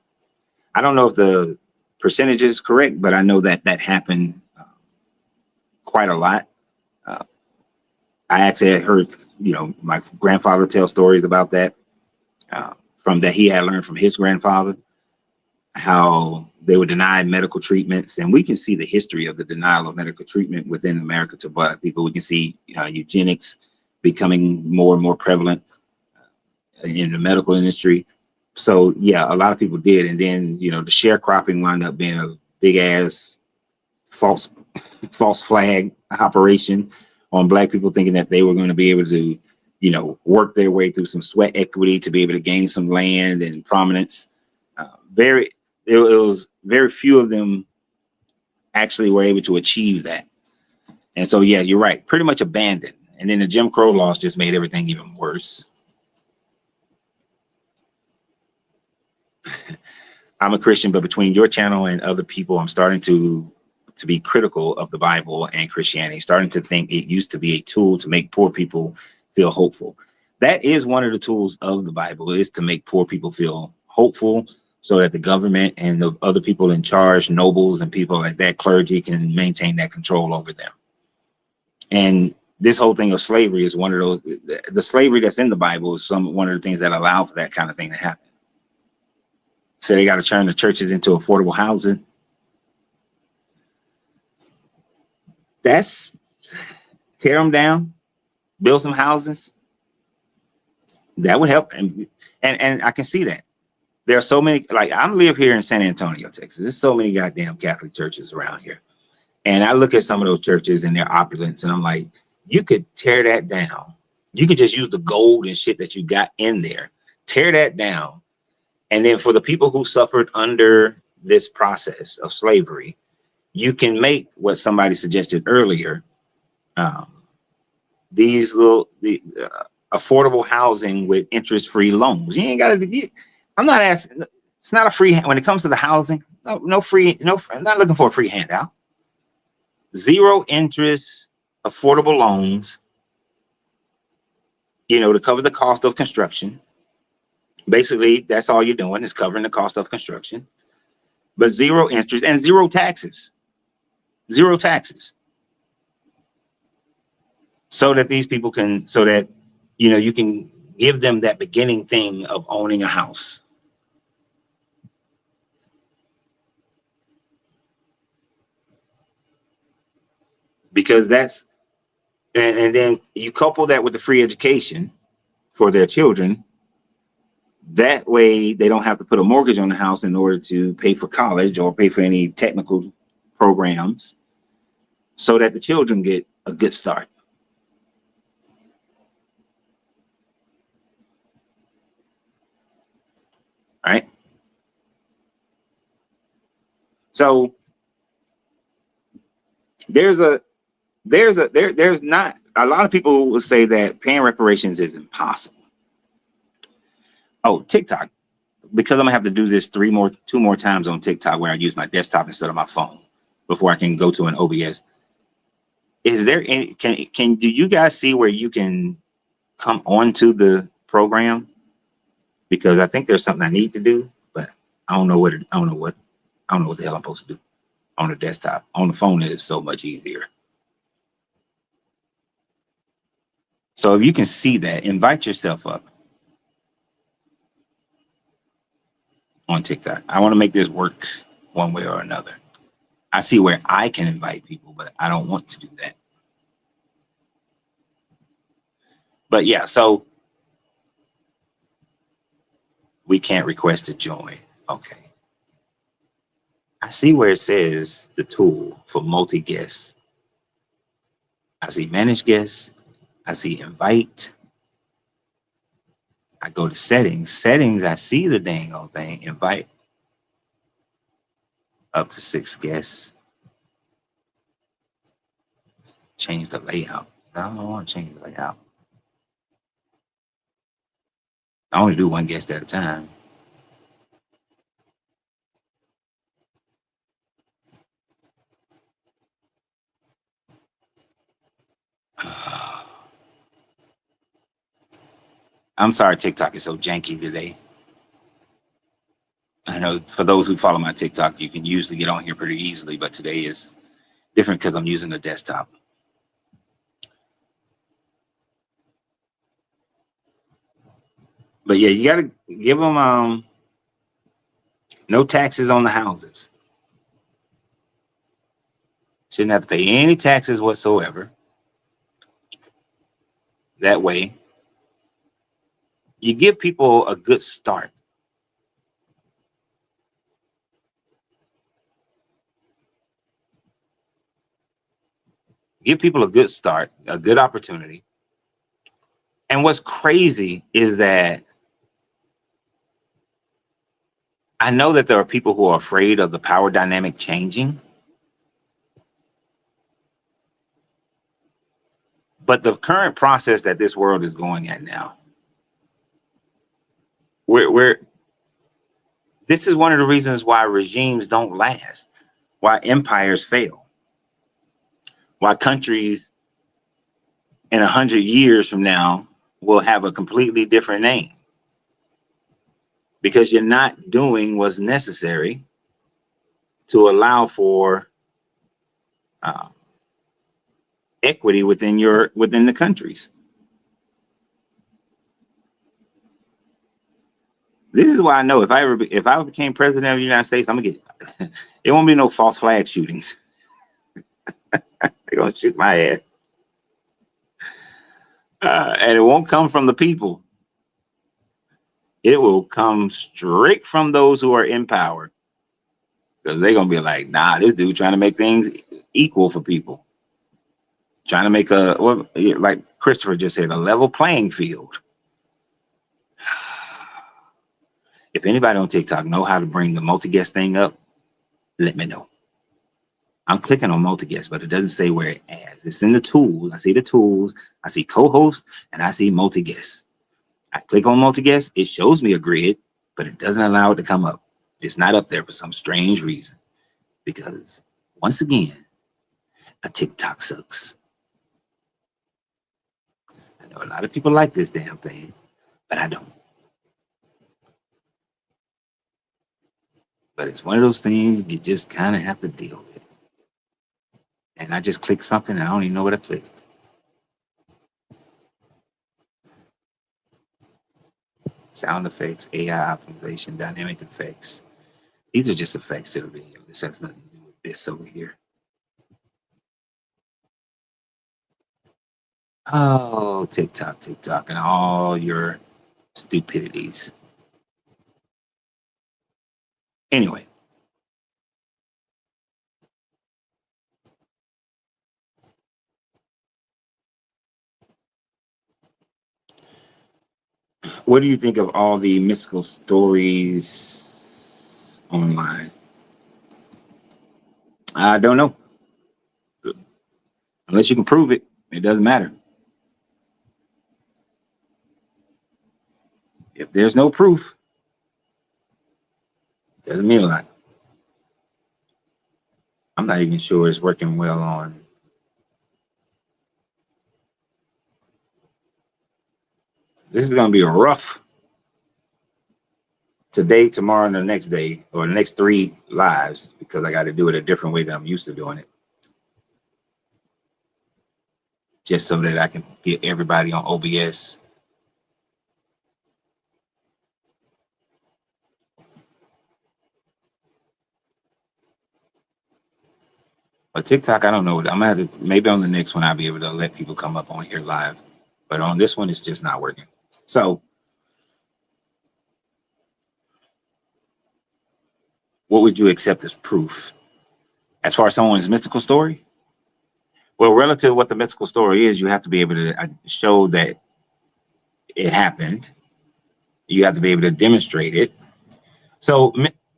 I don't know if the percentage is correct, but I know that happened quite a lot. I actually heard, my grandfather tell stories about that. from that he had learned from his grandfather, how they were denied medical treatments. And we can see the history of the denial of medical treatment within America to Black people. We can see eugenics becoming more and more prevalent in the medical industry. So yeah, a lot of people did. And then, the sharecropping wound up being a big ass false flag operation on Black people, thinking that they were going to be able to, work their way through some sweat equity to be able to gain some land and prominence. It was very few of them actually were able to achieve that. And so, yeah, you're right, pretty much abandoned. And then the Jim Crow laws just made everything even worse. I'm a Christian, but between your channel and other people, I'm starting to be critical of the Bible and Christianity, starting to think it used to be a tool to make poor people feel hopeful. That is one of the tools of the Bible, is to make poor people feel hopeful, so that the government and the other people in charge, nobles and people like that, clergy, can maintain that control over them. And this whole thing of slavery is one of those. The slavery that's in the Bible is one of the things that allow for that kind of thing to happen. So they got to turn the churches into affordable housing. That's tear them down, build some houses. That would help. And I can see that. There are so many, like I live here in San Antonio, Texas. There's so many goddamn Catholic churches around here. And I look at some of those churches and their opulence, and I'm like, you could tear that down. You could just use the gold and shit that you got in there, tear that down. And then for the people who suffered under this process of slavery, you can make what somebody suggested earlier, these little affordable housing with interest-free loans. You ain't got to. I'm not asking. It's not a free. When it comes to the housing, no free. No, I'm not looking for a free handout. Zero interest, affordable loans. To cover the cost of construction. Basically, that's all you're doing, is covering the cost of construction. But zero interest and zero taxes. Zero taxes. So that these people can, so that you can give them that beginning thing of owning a house. Because that's, and then you couple that with the free education for their children. That way they don't have to put a mortgage on the house in order to pay for college or pay for any technical programs, so that the children get a good start. All right. So there's not a lot of people will say that paying reparations is impossible. Oh, TikTok, because I'm gonna have to do this two more times on TikTok, where I use my desktop instead of my phone before I can go to an OBS. Is there any, do you guys see where you can come onto the program? Because I think there's something I need to do, but I don't know what the hell I'm supposed to do on the desktop. On the phone, it is so much easier. So if you can see that, invite yourself up on TikTok. I want to make this work one way or another. I see where I can invite people, but I don't want to do that. But yeah, so we can't request to join. Okay. I see where it says the tool for multi-guests. I see manage guests. I see invite. I go to settings. Settings, I see the dang old thing. Invite up to 6 guests. Change the layout. I don't want to change the layout. I only do 1 guest at a time. I'm sorry TikTok is so janky today. I know for those who follow my TikTok, you can usually get on here pretty easily, but today is different because I'm using the desktop. But yeah, you got to give them no taxes on the houses. Shouldn't have to pay any taxes whatsoever. That way, you give people a good start. Give people a good start, a good opportunity. And what's crazy is that I know that there are people who are afraid of the power dynamic changing, but the current process that this world is going at now, we're this is one of the reasons why regimes don't last, why empires fail, why countries in 100 years from now will have a completely different name, because you're not doing what's necessary to allow for uh, equity within the countries. This is why I know if I became president of the United States, I'm gonna get it won't be no false flag shootings. They're gonna shoot my ass, and it won't come from the people. It will come straight from those who are in power, because they're gonna be like, nah, this dude trying to make things equal for people, trying to make like Christopher just said, a level playing field. If anybody on TikTok know how to bring the multi-guest thing up, let me know. I'm clicking on multi-guest, but it doesn't say where it adds. It's in the tools. I see the tools. I see co-host, and I see multi-guest. I click on multi-guest. It shows me a grid, but it doesn't allow it to come up. It's not up there for some strange reason. Because once again, a TikTok sucks. I know a lot of people like this damn thing, but I don't. But it's one of those things you just kind of have to deal with. And I just clicked something and I don't even know what I clicked. Sound effects, AI optimization, dynamic effects. These are just effects to the video. This has nothing to do with this over here. Oh, TikTok, and all your stupidities. Anyway. What do you think of all the mystical stories online? I don't know. Unless you can prove it, it doesn't matter. If there's no proof, it doesn't mean a lot. I'm not even sure it's working well on. This is going to be a rough today, tomorrow, and the next day, or the next 3 lives, because I got to do it a different way than I'm used to doing it. Just so that I can get everybody on OBS. But TikTok, I don't know. I'm gonna have to, maybe on the next one I'll be able to let people come up on here live. But on this one, it's just not working. So what would you accept as proof? As far as someone's mystical story? Well, relative to what the mystical story is, you have to be able to show that it happened. You have to be able to demonstrate it. So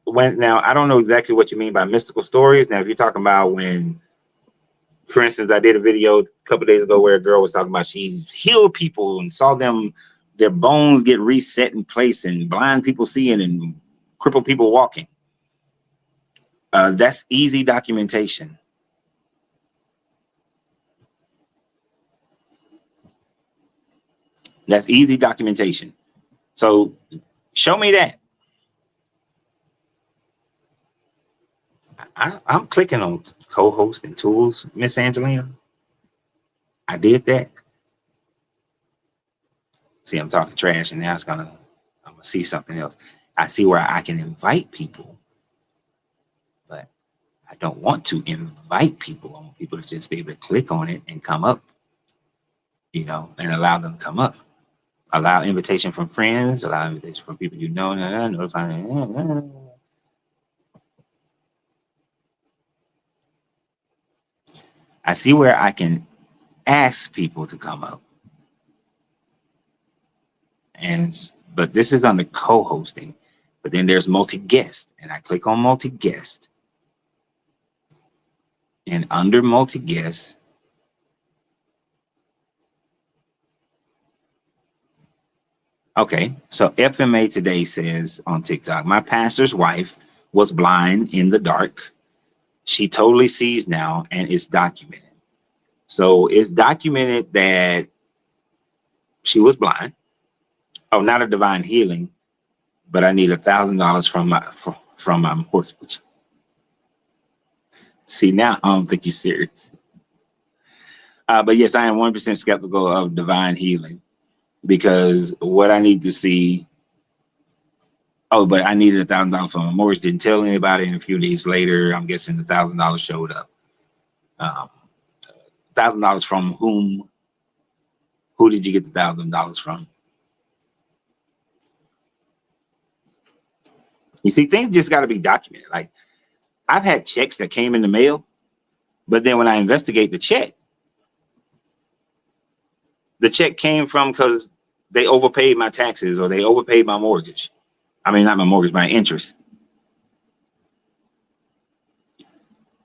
now I don't know exactly what you mean by mystical stories. Now, if you're talking about when, for instance, I did a video a couple of days ago where a girl was talking about she healed people and saw their bones get reset in place, and blind people seeing and crippled people walking. That's easy documentation. That's easy documentation. So show me that. I'm clicking on co-host and tools, Miss Angelina. I did that. See, I'm talking trash, and now it's gonna gonna see something else. I see where I can invite people, but I don't want to invite people. I want people to just be able to click on it and come up, and allow them to come up. Allow invitation from friends, allow invitation from people you know. I see where I can ask people to come up. But this is under co-hosting. But then there's multi-guest, and I click on multi-guest. And under multi-guest, okay, so FMA today says on TikTok, my pastor's wife was blind in the dark. She totally sees now, and it's documented. So it's documented that she was blind. Oh, not a divine healing, but I need $1,000 from my mortgage. See, now I don't think you're serious. But yes, I am 1% skeptical of divine healing, because what I need to see. Oh, but I needed $1,000 from my mortgage. Didn't tell anybody. And a few days later, I'm guessing the $1,000 showed up. $1,000 from whom? Who did you get the $1,000 from? You see, things just got to be documented. Like, I've had checks that came in the mail, but then when I investigate the check came from because they overpaid my taxes or they overpaid my mortgage. I mean, not my mortgage, my interest.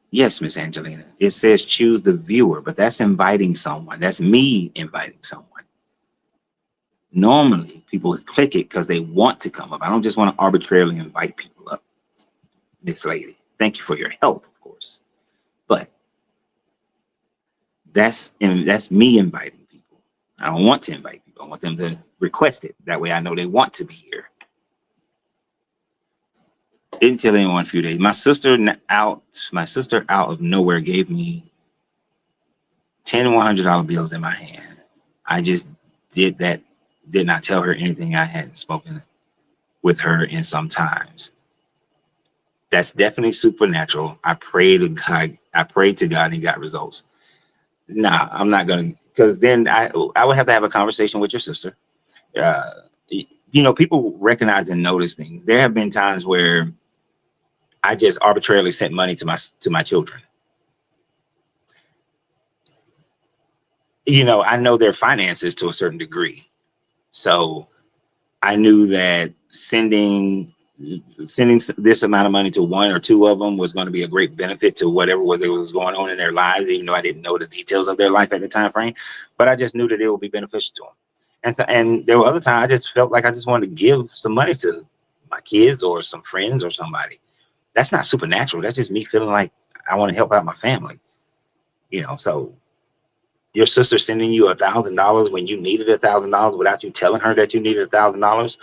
Yes, Miss Angelina. It says choose the viewer, but that's inviting someone. That's me inviting someone. Normally, people click it because they want to come up. I don't just want to arbitrarily invite people up. Miss Lady, thank you for your help, of course. But that's me inviting people. I don't want to invite people. I want them to request it. That way I know they want to be here. Didn't tell anyone a few days. My sister out of nowhere gave me 10 $100 bills in my hand. I just did that. Did not tell her anything. I hadn't spoken with her in some times. That's definitely supernatural. I prayed to God and got results. Nah, I'm not gonna, because then I would have to have a conversation with your sister. People recognize and notice things. There have been times where I just arbitrarily sent money to my children. I know their finances to a certain degree. So I knew that sending this amount of money to one or two of them was going to be a great benefit to whatever was going on in their lives, even though I didn't know the details of their life at the time frame. But I just knew that it would be beneficial to them. And there were other times I just felt like I just wanted to give some money to my kids or some friends or somebody. That's not supernatural. That's just me feeling like I want to help out my family. So your sister sending you $1,000 when you needed $1,000 without you telling her that you needed $1,000,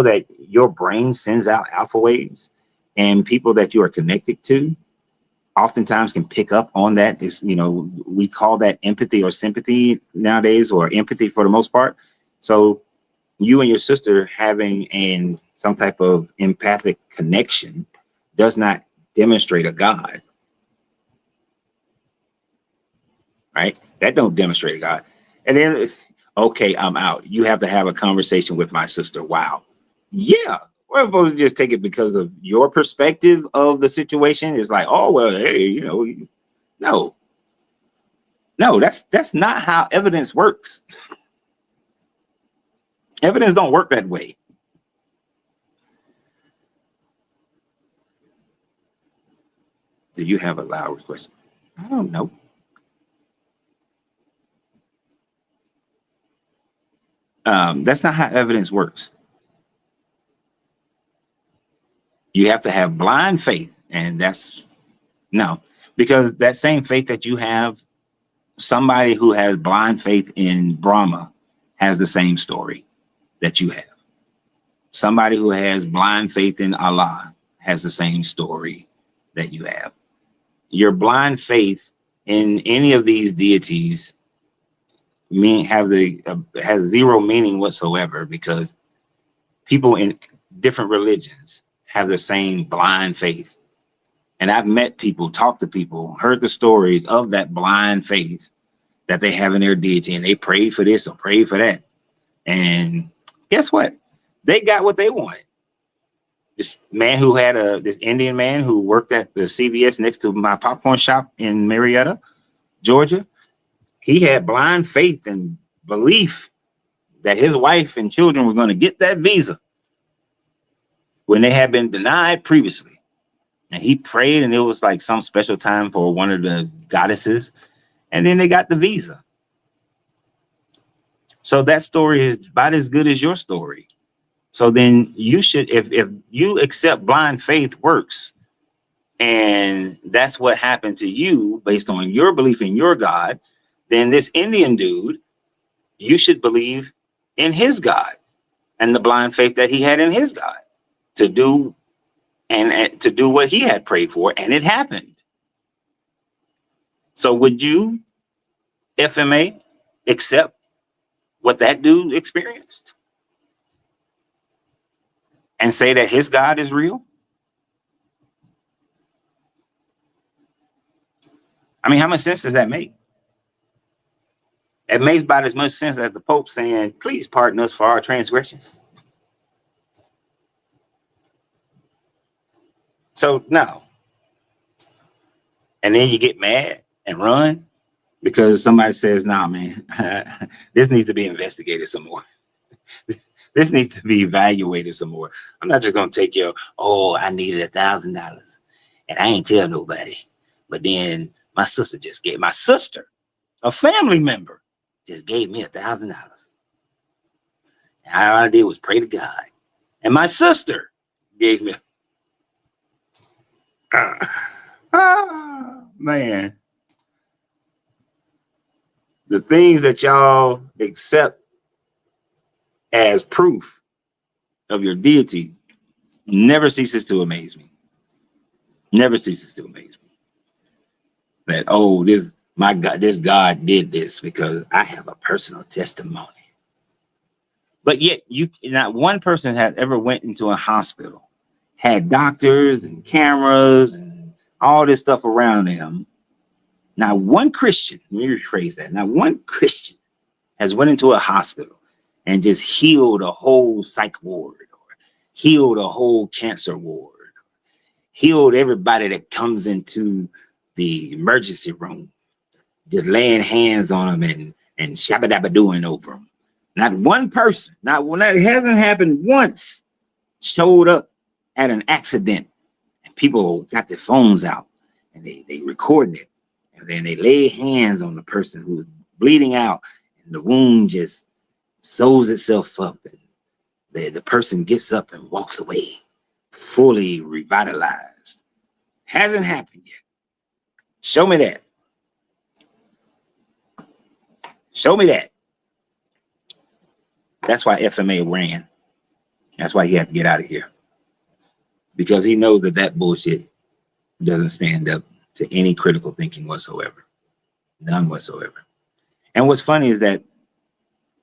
that your brain sends out alpha waves, and people that you are connected to oftentimes can pick up on that. We call that empathy or sympathy nowadays, or empathy for the most part. So you and your sister having some type of empathic connection does not demonstrate a God, right? That don't demonstrate a God. And then, okay, I'm out. You have to have a conversation with my sister. Wow. Yeah. We're supposed to just take it because of your perspective of the situation. It's like, oh, well, hey, no, that's not how evidence works. Evidence don't work that way. Do you have a loud request? I don't know. That's not how evidence works. You have to have blind faith, and no, because that same faith that you have, somebody who has blind faith in Brahma has the same story that you have. Somebody who has blind faith in Allah has the same story that you have. Your blind faith in any of these deities has zero meaning whatsoever, because people in different religions have the same blind faith. And I've met people, talked to people, heard the stories of that blind faith that they have in their deity, and they prayed for this or prayed for that. And guess what? They got what they wanted. This man who had this Indian man who worked at the CVS next to my popcorn shop in Marietta, Georgia, he had blind faith and belief that his wife and children were going to get that visa when they had been denied previously. And he prayed, and it was like some special time for one of the goddesses, and then they got the visa. So that story is about as good as your story. So then you should, if you accept blind faith works, and that's what happened to you based on your belief in your God, then this Indian dude, you should believe in his God and the blind faith that he had in his God to do and to do what he had prayed for, and it happened. So would you, FMA, accept what that dude experienced and say that his God is real? I mean, how much sense does that make? It makes about as much sense as the Pope saying, please pardon us for our transgressions. So no. And then you get mad and run because somebody says, nah, man, this needs to be investigated some more. This needs to be evaluated some more. I'm not just going to take your, oh, I needed $1,000 and I ain't tell nobody. But then my sister, a family member, just gave me $1,000. And all I did was pray to God. And my sister gave me, man, the things that y'all accept as proof of your deity never ceases to amaze me. Never ceases to amaze me. That, oh, this God did this because I have a personal testimony. But yet, not one person has ever went into a hospital, had doctors and cameras and all this stuff around them. Not one Christian, let me rephrase that. Not one Christian has went into a hospital and just healed a whole psych ward or healed a whole cancer ward, healed everybody that comes into the emergency room, just laying hands on them and shabba-dabba doing over them. Not one person, not when that hasn't happened once, showed up at an accident and people got their phones out and they recorded it. And then they lay hands on the person who's bleeding out and the wound just sews itself up. And the person gets up and walks away fully revitalized. Hasn't happened yet. Show me that. Show me that. That's why FMA ran. That's why he had to get out of here. Because he knows that bullshit doesn't stand up to any critical thinking whatsoever. None whatsoever. And what's funny is that,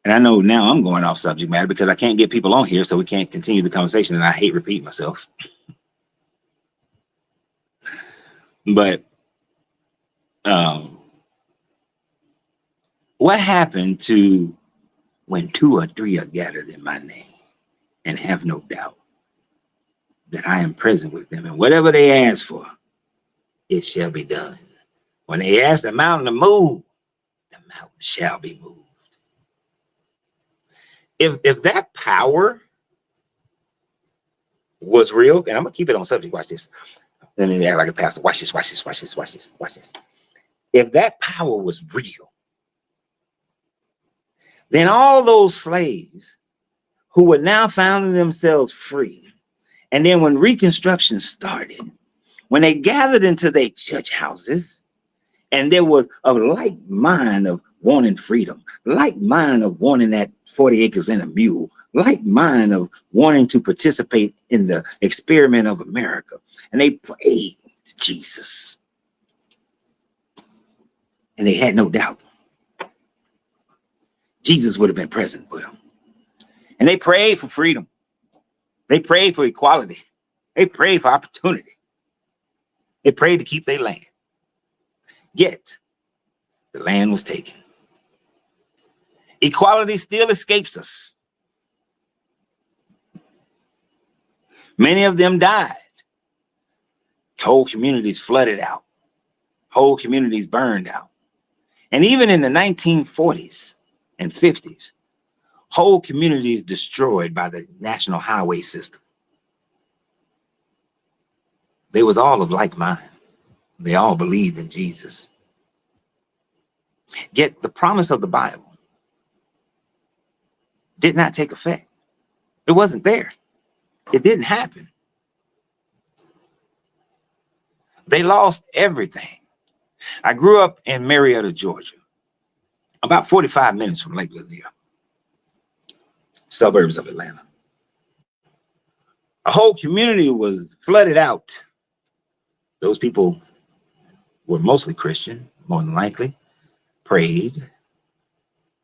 and I know now I'm going off subject matter because I can't get people on here, so we can't continue the conversation, and I hate repeating myself. But what happened to when 2 or 3 are gathered in my name, and have no doubt that I am present with them, and whatever they ask for, it shall be done. When they ask the mountain to move, the mountain shall be moved. If that power was real, and I'm gonna keep it on subject, watch this. Then they act like a pastor. Watch this, watch this, watch this, watch this, watch this. If that power was real, then all those slaves who were now finding themselves free, and then when Reconstruction started, when they gathered into their church houses, and there was a like mind of wanting freedom, like mind of wanting that 40 acres and a mule, like mind of wanting to participate in the experiment of America, and they prayed to Jesus, and they had no doubt Jesus would have been present with them. And they prayed for freedom. They prayed for equality. They prayed for opportunity. They prayed to keep their land. Yet, the land was taken. Equality still escapes us. Many of them died. Whole communities flooded out. Whole communities burned out. And even in the 1940s and 50s, whole communities destroyed by the national highway system. They was all of like mind. They all believed in Jesus. Yet the promise of the Bible did not take effect. It wasn't there. It didn't happen. They lost everything. I grew up in Marietta, Georgia, about 45 minutes from Lake Lanier, suburbs of Atlanta. A whole community was flooded out. Those people were mostly Christian, more than likely, prayed,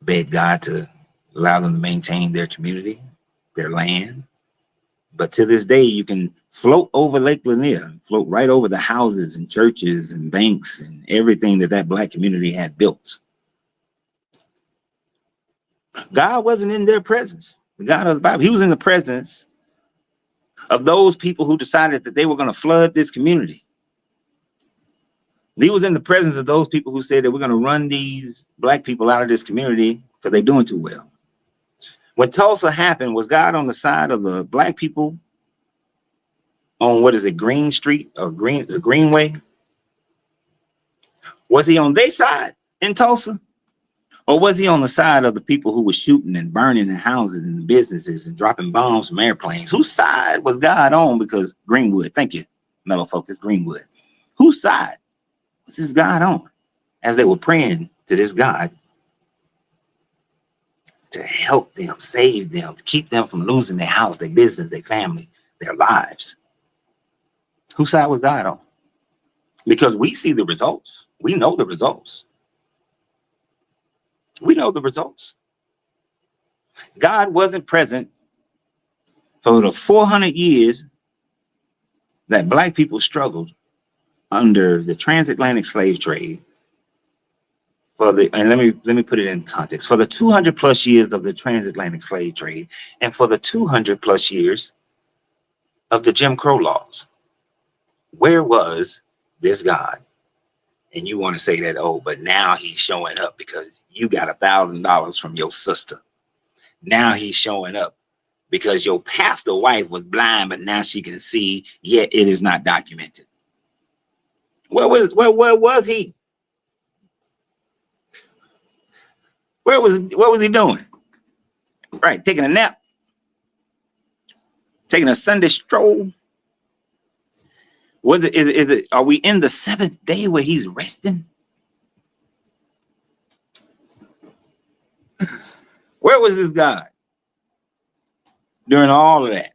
begged God to allow them to maintain their community, their land. But to this day, you can float over Lake Lanier, float right over the houses and churches and banks and everything that Black community had built. God wasn't in their presence. The God of the Bible, he was in the presence of those people who decided that they were going to flood this community. He was in the presence of those people who said that we're going to run these Black people out of this community because they're doing too well. When Tulsa happened, was God on the side of the Black people on, what is it, Green Street or the Greenway? Was he on their side in Tulsa? Or was he on the side of the people who were shooting and burning the houses and the businesses and dropping bombs from airplanes? Whose side was God on? Because Greenwood, thank you, Mellow Focus, Greenwood. Whose side was this God on as they were praying to this God to help them, save them, to keep them from losing their house, their business, their family, their lives? Whose side was God on? Because we see the results. We know the results. We know the results. God wasn't present for the 400 years that Black people struggled under the transatlantic slave trade. And let me put it in context. For the 200 plus years of the transatlantic slave trade, and for the 200 plus years of the Jim Crow laws, where was this God? And you want to say that, oh, but now he's showing up because you got $1,000 from your sister. Now he's showing up because your pastor wife was blind, but now she can see, yet it is not documented. Where was he? What was he doing? Right, taking a nap, taking a Sunday stroll. Is it, are we in the seventh day where he's resting? Where was this God during all of that?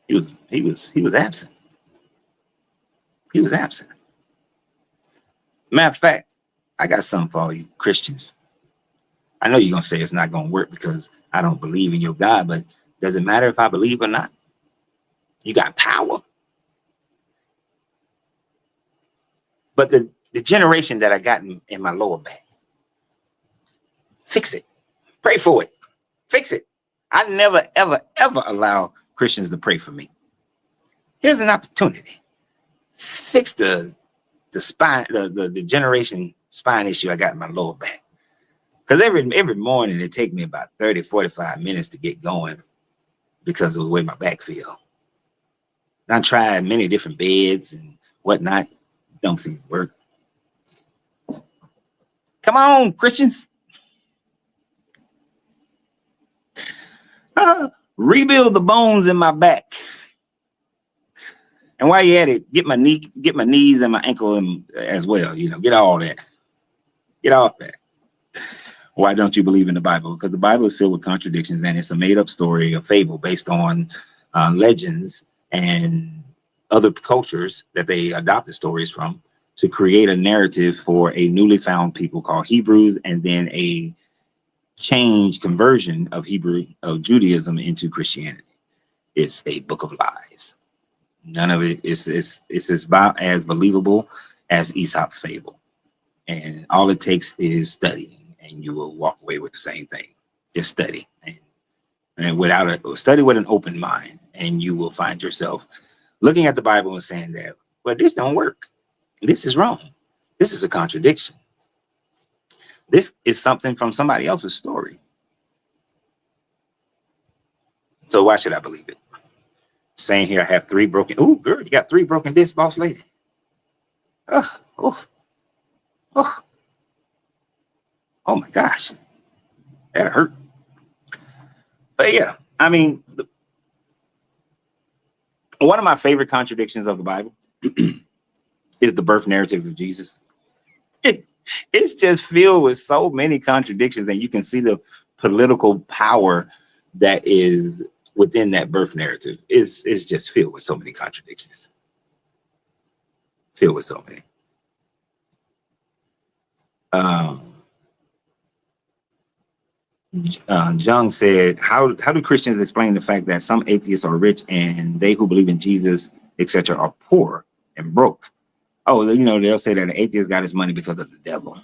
He was absent. He was absent. Matter of fact, I got something for all you Christians. I know you're gonna say it's not gonna work because I don't believe in your God, but does it matter if I believe or not? You got power. But the generation that I got in my lower back, fix it. Pray for it. Fix it. I never, ever, ever allow Christians to pray for me. Here's an opportunity. Fix the spine, the generation spine issue I got in my lower back. Because every morning it take me about 30, 45 minutes to get going because of the way my back feel. I tried many different beds and whatnot. Don't seem to work. Come on, Christians. Rebuild the bones in my back. And while you're at it, get my knees and my ankle as well. You know, get all that. Get off that. Why don't you believe in the Bible? Because the Bible is filled with contradictions, and it's a made-up story, a fable based on legends and other cultures that they adopted stories from to create a narrative for a newly found people called Hebrews, and then a conversion of Judaism into Christianity. It's a book of lies. None of it is about as believable as Aesop's fable. And all it takes is studying, and you will walk away with the same thing. Just study, and study with an open mind, and you will find yourself looking at the Bible and saying that, well, this don't work. This is wrong. This is a contradiction. This is something from somebody else's story. So why should I believe it? Saying here, I have 3 broken. Oh, girl, you got 3 broken discs, boss lady. Oh my gosh, that hurt. But yeah, I mean, one of my favorite contradictions of the Bible is the birth narrative of Jesus. It's just filled with so many contradictions, and you can see the political power that is within that birth narrative. It's just filled with so many contradictions. Filled with so many. Jung said, how do Christians explain the fact that some atheists are rich and they who believe in Jesus, etc., are poor and broke? Oh, they'll say that an atheist got his money because of the devil.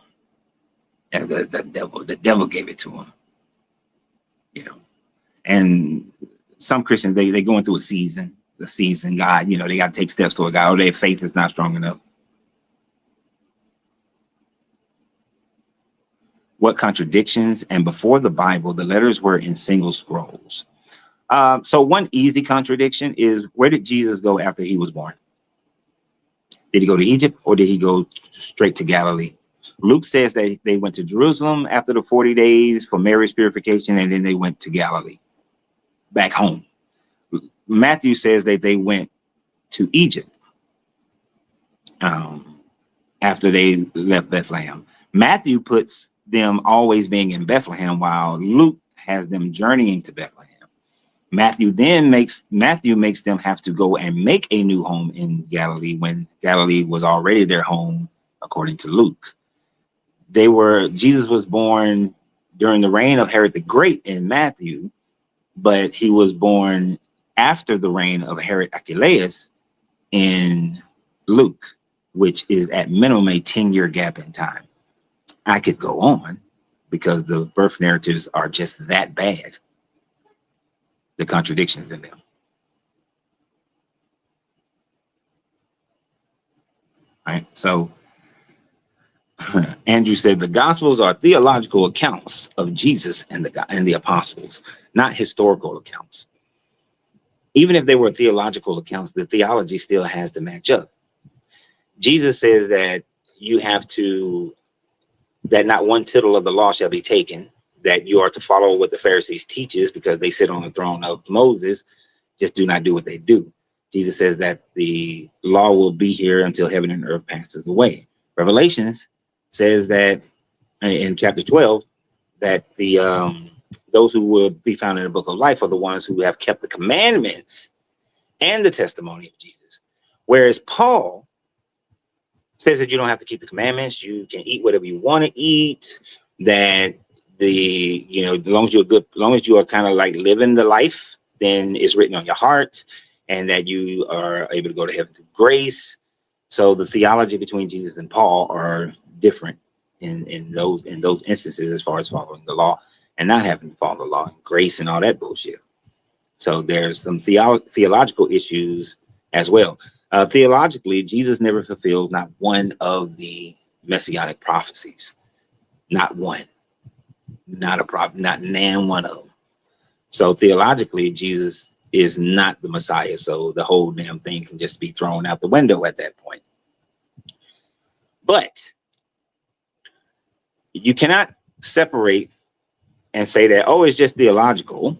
And the devil gave it to him. And some Christians, they going through a season, God, they got to take steps toward God, or their faith is not strong enough. What contradictions? And before the Bible, the letters were in single scrolls. So one easy contradiction is, where did Jesus go after he was born? Did he go to Egypt, or did he go straight to Galilee? Luke says that they went to Jerusalem after the 40 days for Mary's purification, and then they went to Galilee, back home. Matthew says that they went to Egypt after they left Bethlehem. Matthew puts them always being in Bethlehem, while Luke has them journeying to Bethlehem. Matthew makes them have to go and make a new home in Galilee when Galilee was already their home, according to Luke. Jesus was born during the reign of Herod the Great in Matthew, but he was born after the reign of Herod Archelaus in Luke, which is at minimum a 10-year gap in time. I could go on because the birth narratives are just that bad. The contradictions in them. All right. So Andrew said the Gospels are theological accounts of Jesus and the apostles, not historical accounts. Even if they were theological accounts, the theology still has to match up. Jesus says that that not one tittle of the law shall be taken, that you are to follow what the Pharisees teaches because they sit on the throne of Moses. Just do not do what they do. Jesus says that the law will be here until heaven and earth passes away. Revelations says that in chapter 12, that those who will be found in the book of life are the ones who have kept the commandments and the testimony of Jesus. Whereas Paul says that you don't have to keep the commandments. You can eat whatever you want to eat. That as long as you are kind of like living the life, then it's written on your heart, and that you are able to go to heaven through grace. So the theology between Jesus and Paul are different in those instances, as far as following the law and not having to follow the law, and grace and all that bullshit. So there's some theological issues as well. Theologically, Jesus never fulfills not one of the messianic prophecies. Not one. Not a problem. Not nan one of them. So theologically, Jesus is not the Messiah. So the whole damn thing can just be thrown out the window at that point. But you cannot separate and say that, oh, it's just theological,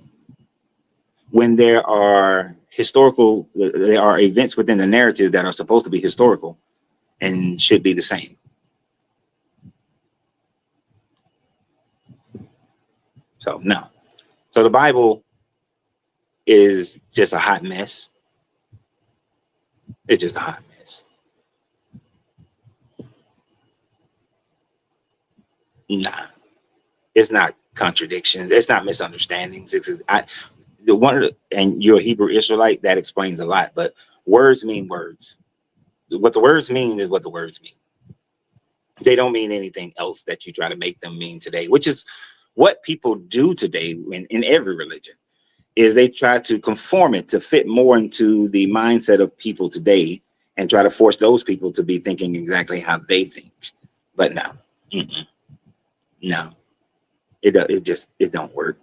when there are events within the narrative that are supposed to be historical and should be the same. So no. So the Bible is just a hot mess. It's just a hot mess. Nah, it's not. contradictions. It's not misunderstandings. The one of the, and you're a Hebrew Israelite, that explains a lot. But words mean words. What the words mean is what the words mean. They don't mean anything else that you try to make them mean today, which is what people do today in every religion, is they try to conform it to fit more into the mindset of people today and try to force those people to be thinking exactly how they think. But no, no, it don't work.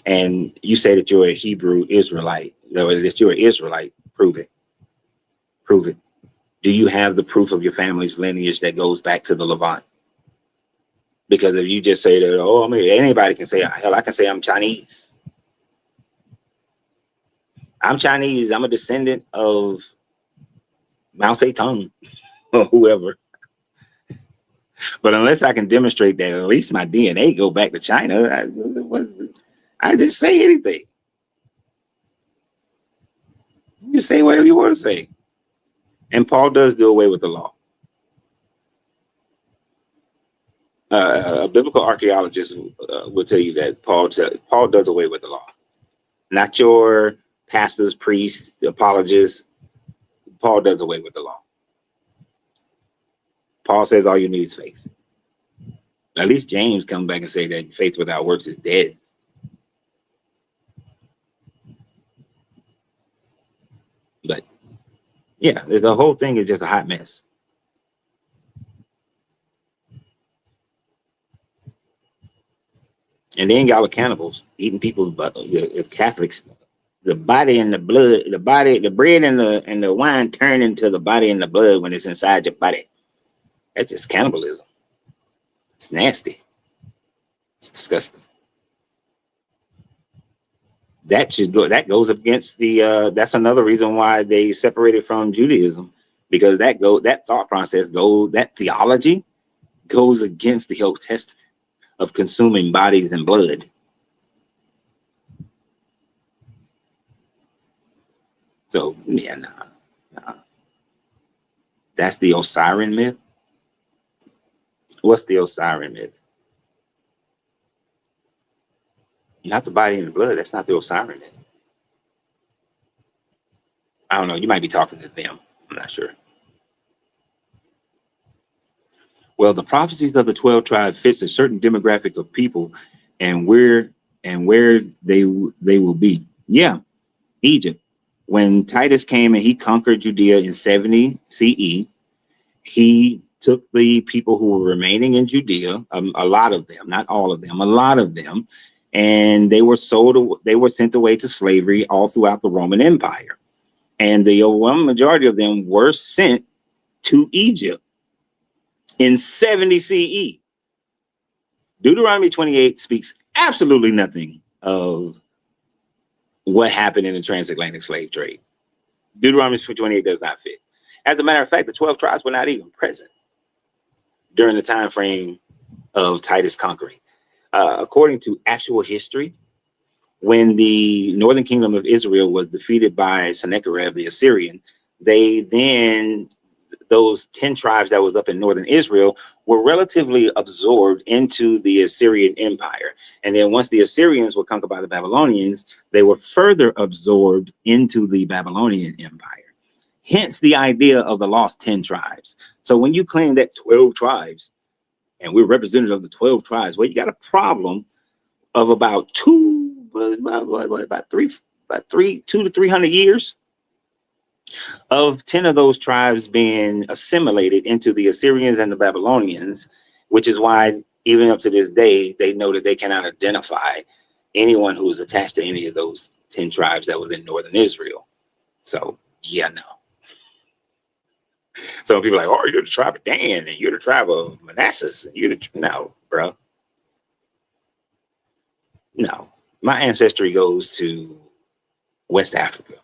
And you say that you're a Hebrew Israelite, that you're an Israelite, prove it. Prove it. Do you have the proof of your family's lineage that goes back to the Levant? Because if you just say that, oh, I mean, anybody can say, hell, I can say I'm Chinese. I'm Chinese. I'm a descendant of Mao Zedong or whoever. But unless I can demonstrate that at least my DNA go back to China, I just say anything. You say whatever you want to say. And Paul does do away with the law. A biblical archaeologist will tell you that Paul does away with the law. Not your pastors, priests, apologists. Paul does away with the law. Paul says all you need is faith. At least James comes back and say that faith without works is dead. But yeah, the whole thing is just a hot mess. And then y'all are cannibals, eating people's Catholics. The body and the blood, the bread and the wine turn into the body and the blood when it's inside your body. That's just cannibalism. It's nasty. It's disgusting. That goes against the that's another reason why they separated from Judaism, because that thought process that theology goes against the Old Testament of consuming bodies and blood. So yeah, nah. That's the Osiris myth. What's the Osiris myth? Not the body and the blood. That's not the Osiris myth. I don't know. You might be talking to them. I'm not sure. Well, the prophecies of the 12 tribes fits a certain demographic of people and where they will be. Yeah, Egypt. When Titus came and he conquered Judea in 70 CE, he took the people who were remaining in Judea, a lot of them, not all of them, a lot of them, and they were sent away to slavery all throughout the Roman Empire. And the overwhelming majority of them were sent to Egypt in 70 CE. Deuteronomy 28 speaks absolutely nothing of what happened in the transatlantic slave trade. Deuteronomy 28 does not fit. As a matter of fact, the 12 tribes were not even present during the time frame of Titus conquering. According to actual history, when the northern kingdom of Israel was defeated by Sennacherib the Assyrian, those 10 tribes that was up in northern Israel were relatively absorbed into the Assyrian Empire. And then once the Assyrians were conquered by the Babylonians, they were further absorbed into the Babylonian Empire. Hence the idea of the lost 10 tribes. So when you claim that 12 tribes, and we're representative of the 12 tribes, well, you got a problem of about 2 to 300 years of 10 of those tribes being assimilated into the Assyrians and the Babylonians, which is why even up to this day, they know that they cannot identify anyone who was attached to any of those 10 tribes that was in northern Israel. So yeah, no. So people are like, oh, you're the tribe of Dan and you're the tribe of Manasseh. No, bro. No, my ancestry goes to West Africa.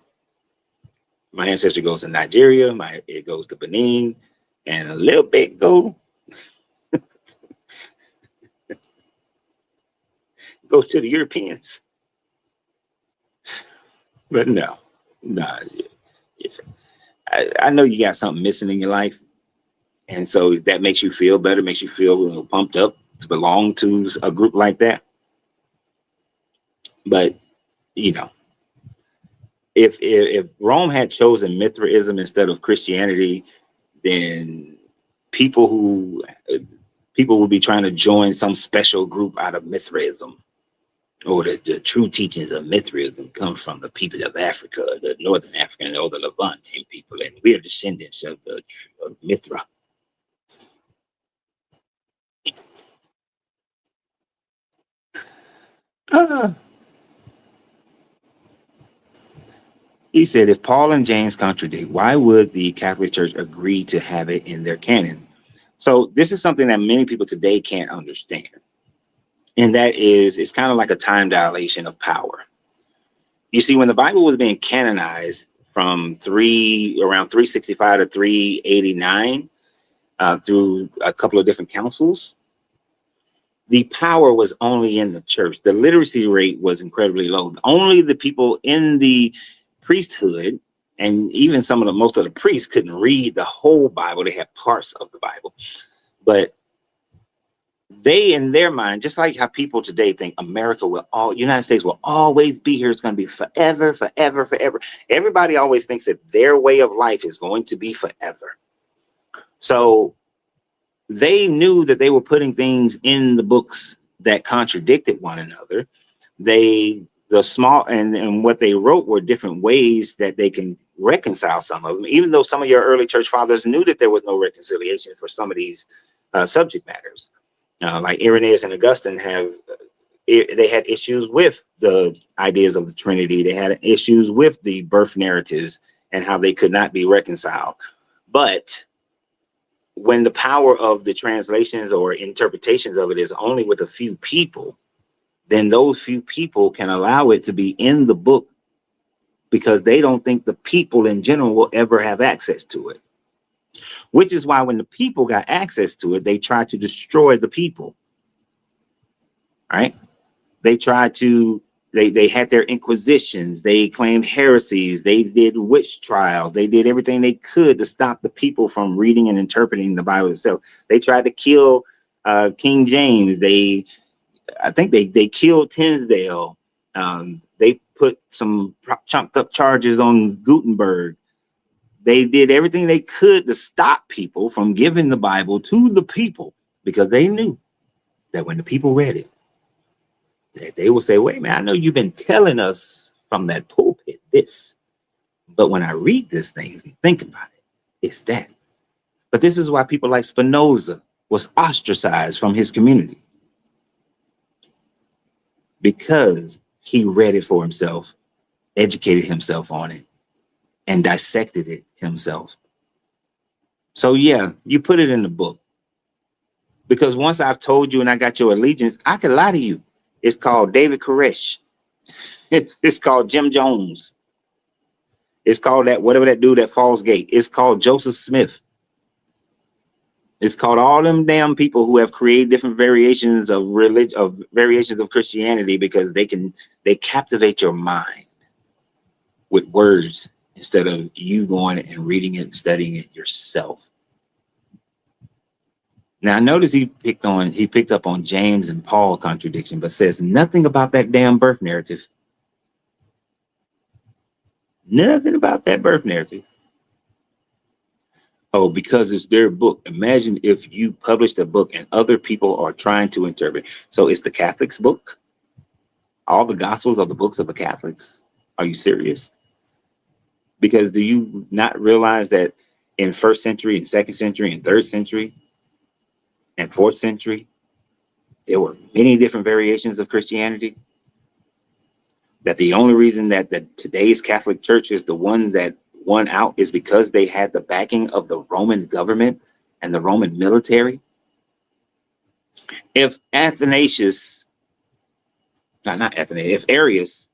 My ancestry goes to Nigeria. It goes to Benin, and a little bit goes to the Europeans. But no. Yeah. I know you got something missing in your life, and so that makes you feel better, makes you feel pumped up to belong to a group like that. But you know, if Rome had chosen Mithraism instead of Christianity, then people who people would be trying to join some special group out of Mithraism. Or the true teachings of Mithraism come from the people of Africa, the Northern African or the Levantine people, and we are descendants of the of Mithra. Uh, he said, if Paul and James contradict, why would the Catholic Church agree to have it in their canon? So this is something that many people today can't understand, and that is, it's kind of like a time dilation of power. You see, when the Bible was being canonized from around 365 to 389, through a couple of different councils, the power was only in the church. The literacy rate was incredibly low. Only the people in the priesthood, and even most of the priests couldn't read the whole Bible. They had parts of the Bible, but they, in their mind, just like how people today think United States will always be here. It's going to be forever, forever, forever. Everybody always thinks that their way of life is going to be forever. So they knew that they were putting things in the books that contradicted one another. And what they wrote were different ways that they can reconcile some of them, even though some of your early church fathers knew that there was no reconciliation for some of these subject matters. Like Irenaeus and Augustine they had issues with the ideas of the Trinity. They had issues with the birth narratives and how they could not be reconciled. But when the power of the translations or interpretations of it is only with a few people, then those few people can allow it to be in the book because they don't think the people in general will ever have access to it. Which is why when the people got access to it, they tried to destroy the people. Right? They had their inquisitions, they claimed heresies, they did witch trials, they did everything they could to stop the people from reading and interpreting the Bible itself. They tried to kill King James. I think they killed Tinsdale. They put some chunked up charges on Gutenberg. They did everything they could to stop people from giving the Bible to the people because they knew that when the people read it, they will say, wait, man, I know you've been telling us from that pulpit this, but when I read this thing and think about it, it's that. But this is why people like Spinoza was ostracized from his community, because he read it for himself, educated himself on it, and dissected it himself. So yeah, you put it in the book, because once I've told you and I got your allegiance, I can lie to you. It's called David Koresh. It's called Jim Jones. It's called whatever that dude at Falls Gate. It's called Joseph Smith. It's called all them damn people who have created different variations of religion, variations of Christianity, because they captivate your mind with words instead of you going and reading it and studying it yourself. Now, notice he picked up on James and Paul contradiction, but says nothing about that damn birth narrative. Nothing about that birth narrative. Oh, because it's their book. Imagine if you published a book and other people are trying to interpret. So it's the Catholics' book. All the Gospels are the books of the Catholics. Are you serious? Because do you not realize that in first century and second century and third century and fourth century, there were many different variations of Christianity? That the only reason that today's Catholic Church is the one that won out is because they had the backing of the Roman government and the Roman military. If if Arius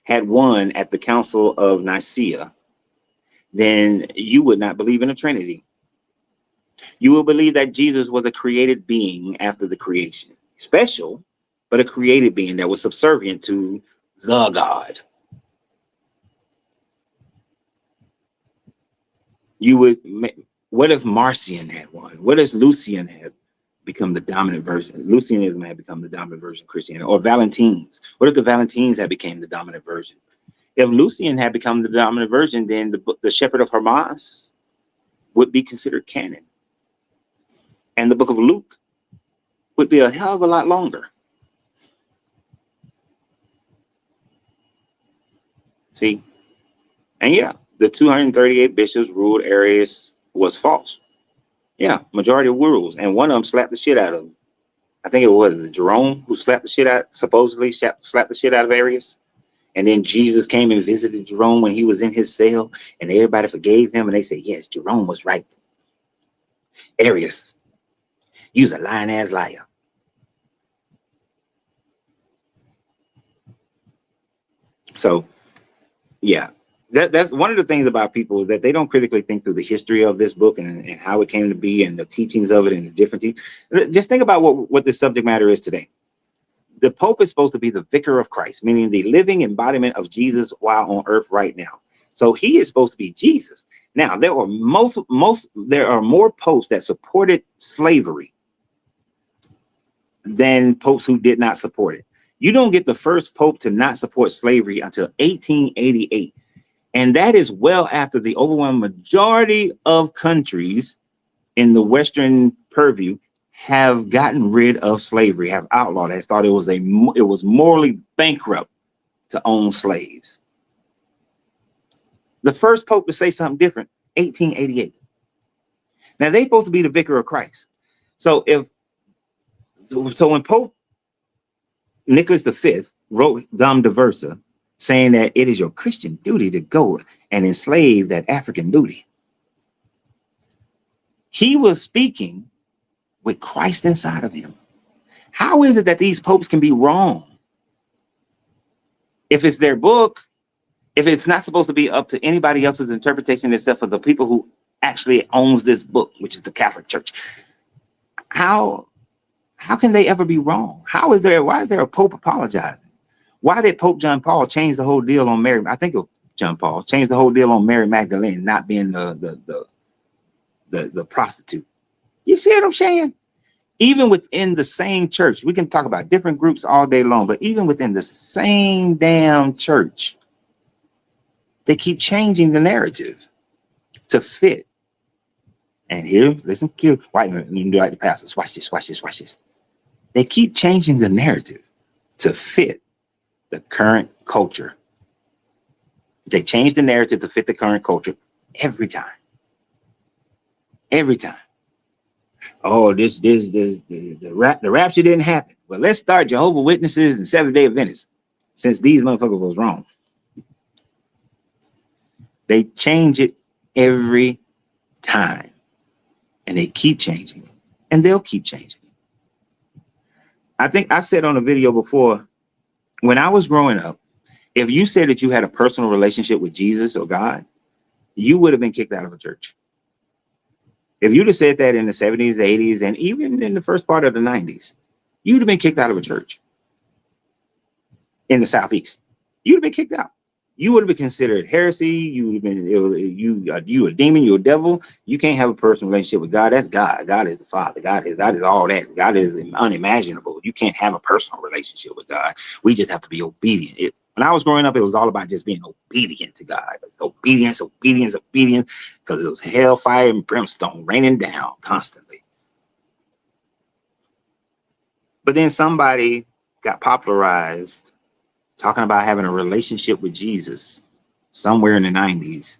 had won at the Council of Nicaea, then you would not believe in a Trinity. You will believe that Jesus was a created being after the creation, special, but a created being that was subservient to the God. What if Marcion had won? What if Lucian had become the dominant version. Lucianism had become the dominant version of Christianity, or Valentines. What if the Valentines had become the dominant version? If Lucian had become the dominant version, then the Shepherd of Hermas would be considered canon. And the book of Luke would be a hell of a lot longer. See? And yeah, the 238 bishops ruled Arius was false. Yeah, majority of rules. And one of them slapped the shit out of him. I think it was Jerome who slapped the shit out, supposedly slapped the shit out of Arius. And then Jesus came and visited Jerome when he was in his cell, and everybody forgave him. And they said, yes, Jerome was right. Arius, you's a lying ass liar. So, yeah, that's one of the things about people, is that they don't critically think through the history of this book and how it came to be and the teachings of it and the different teachings. Just think about what the subject matter is today. The Pope is supposed to be the vicar of Christ, meaning the living embodiment of Jesus while on earth right now. So he is supposed to be Jesus. Now, there are more popes that supported slavery than popes who did not support it. You don't get the first pope to not support slavery until 1888. And that is well after the overwhelming majority of countries in the Western purview have gotten rid of slavery, have outlawed it, thought it was morally bankrupt to own slaves. The first pope to say something different, 1888. Now they're supposed to be the vicar of Christ. So when Pope Nicholas V wrote Dom Diversa, saying that it is your Christian duty to go and enslave that African booty, he was speaking with Christ inside of him. How is it that these popes can be wrong? If it's their book, if it's not supposed to be up to anybody else's interpretation except for the people who actually owns this book, which is the Catholic Church, how can they ever be wrong? Why is there a pope apologizing? Why did Pope John Paul change the whole deal on Mary? I think John Paul changed the whole deal on Mary Magdalene not being the prostitute. You see what I'm saying? Even within the same church, we can talk about different groups all day long, but even within the same damn church, they keep changing the narrative to fit. And here, listen, cute. White men, you do like the pastors. Watch this, watch this, watch this. They keep changing the narrative to fit the current culture. They change the narrative to fit the current culture every time. Every time. Oh, the rapture didn't happen. Well, let's start Jehovah's Witnesses and Seventh-day Adventists, since these motherfuckers was wrong. They change it every time, and they keep changing it, and they'll keep changing it. I think I said on a video before, when I was growing up, if you said that you had a personal relationship with Jesus or God, you would have been kicked out of a church. If you'd have said that in the 70s, 80s, and even in the first part of the 90s, you'd have been kicked out of a church in the Southeast. You'd have been kicked out. You would have been considered heresy. You would have been you a demon. You a devil. You can't have a personal relationship with God. That's God. God is the Father. God is all that. God is unimaginable. You can't have a personal relationship with God. We just have to be obedient. When I was growing up, it was all about just being obedient to God. It's obedience, obedience, obedience, because it was hellfire and brimstone raining down constantly. But then somebody got popularized talking about having a relationship with Jesus somewhere in the 90s.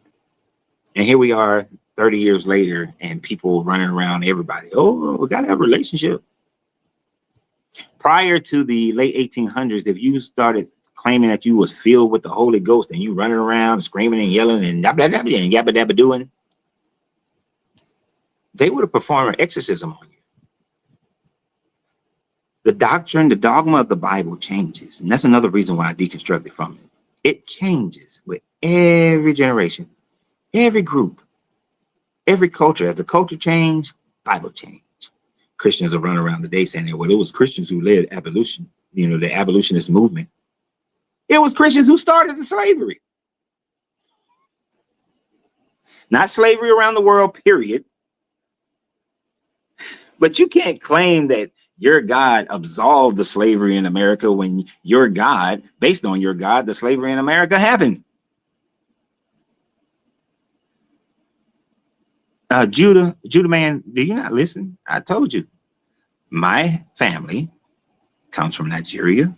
And here we are 30 years later, and people running around, everybody, oh, we got to have a relationship. Prior to the late 1800s, if you started claiming that you was filled with the Holy Ghost and you running around screaming and yelling and yabba dabba doing, they would have performed an exorcism on you. The doctrine, the dogma of the Bible changes. And that's another reason why I deconstructed from it. It changes with every generation, every group, every culture. As the culture changed, Bible changed. Christians are running around today saying, well, it was Christians who led abolition, the abolitionist movement. It was Christians who started the slavery. Not slavery around the world, period. But you can't claim that your God absolved the slavery in America when your God, based on your God, the slavery in America happened. Judah man, do you not listen? I told you. My family comes from Nigeria,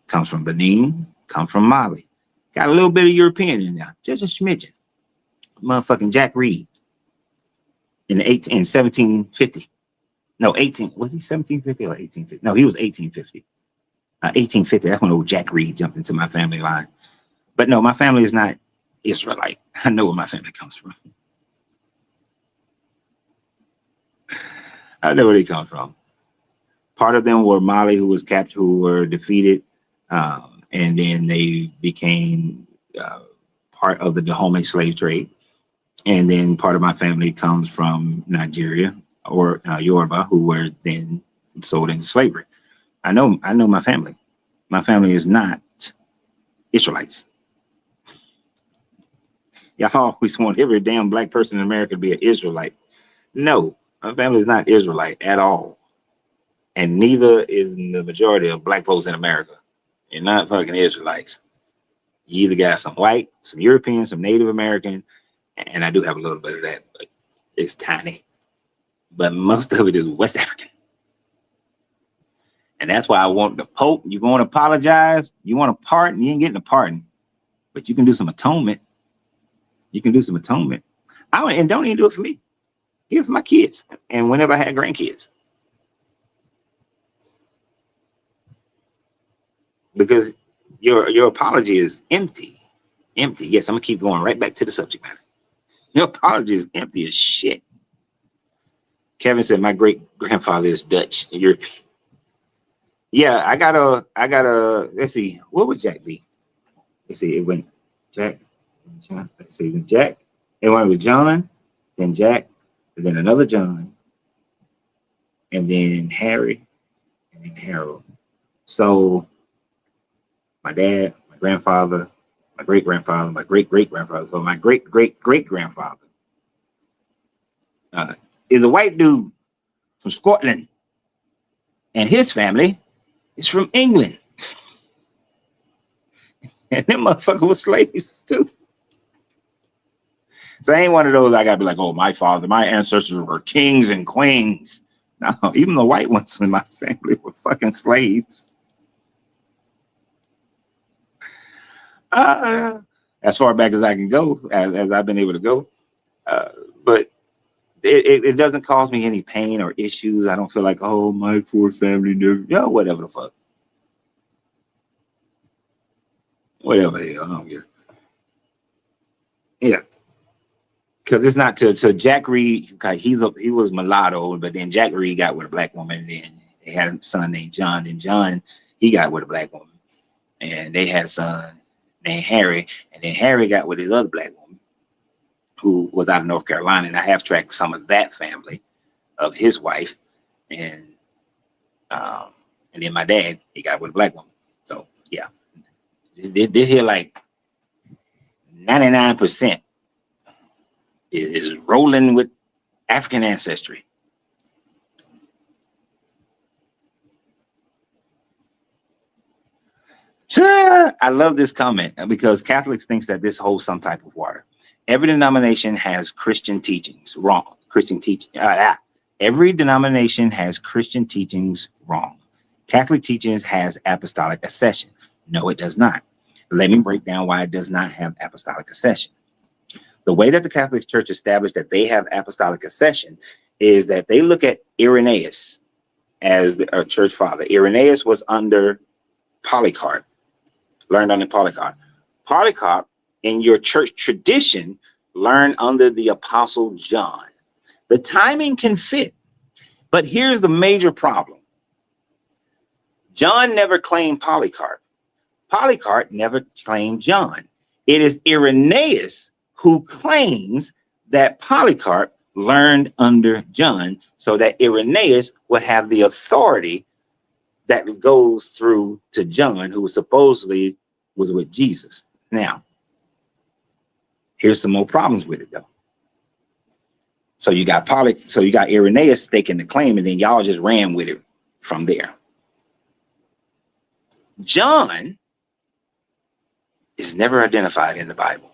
comes from Benin, comes from Mali. Got a little bit of European in there, just a smidgen. Motherfucking Jack Reed in 1750. No, 18. Was he 1750 or 1850? No, he was 1850. 1850. That's when old Jack Reed jumped into my family line. But no, my family is not Israelite. I know where my family comes from. I know where they come from. Part of them were Mali, who was captured, who were defeated, and then they became part of the Dahomey slave trade. And then part of my family comes from Nigeria or Yoruba, who were then sold into slavery. I know my family. My family is not Israelites. Y'all always want every damn black person in America to be an Israelite. No, my family is not Israelite at all. And neither is the majority of black folks in America. You're not fucking Israelites. You either got some white, some European, some Native American, and I do have a little bit of that, but it's tiny. But most of it is West African. And that's why I want the Pope. You want to apologize? You want a pardon? You ain't getting a pardon. But you can do some atonement. You can do some atonement. And don't even do it for me. Give it for my kids. And whenever I had grandkids. Because your apology is empty. Empty. Yes, I'm going to keep going right back to the subject matter. Your apology is empty as shit. Kevin said, my great grandfather is Dutch, European. Yeah, I got a, let's see, what would Jack be? Let's see, it went Jack, John, let's see, Jack. It went with John, then Jack, and then another John, and then Harry, and then Harold. So my dad, my grandfather, my great-grandfather, my great-great-grandfather, so my great-great-great-grandfather is a white dude from Scotland. And his family is from England. And them motherfuckers were slaves too. So I ain't one of those I gotta be like, oh, my ancestors were kings and queens. No, even the white ones in my family were fucking slaves. As far back as I can go, as I've been able to go. But it doesn't cause me any pain or issues. I don't feel like, oh, my poor family never, whatever the fuck. Whatever the hell, I don't care. Yeah. Because it's not to Jack Reed, he was mulatto, but then Jack Reed got with a black woman, and then they had a son named John, and John, he got with a black woman. And they had a son named Harry, and then Harry got with his other black woman, who was out of North Carolina, and I have tracked some of that family of his wife, and then my dad, he got with a black woman. So yeah, this here like 99% is rolling with African ancestry. Sure. I love this comment because Catholics thinks that this holds some type of water. Every denomination has Christian teachings. Wrong. Every denomination has Christian teachings. Wrong. Catholic teachings has apostolic accession. No, it does not. Let me break down why it does not have apostolic accession. The way that the Catholic Church established that they have apostolic accession is that they look at Irenaeus as a church father. Irenaeus was under Polycarp, learned under Polycarp. Polycarp, in your church tradition, learned under the Apostle John. The timing can fit, but here's the major problem. John never claimed Polycarp. Polycarp never claimed John. It is Irenaeus who claims that Polycarp learned under John, so that Irenaeus would have the authority that goes through to John, who supposedly was with Jesus. Now, here's some more problems with it, though. So you got Irenaeus staking the claim, and then y'all just ran with it from there. John is never identified in the Bible.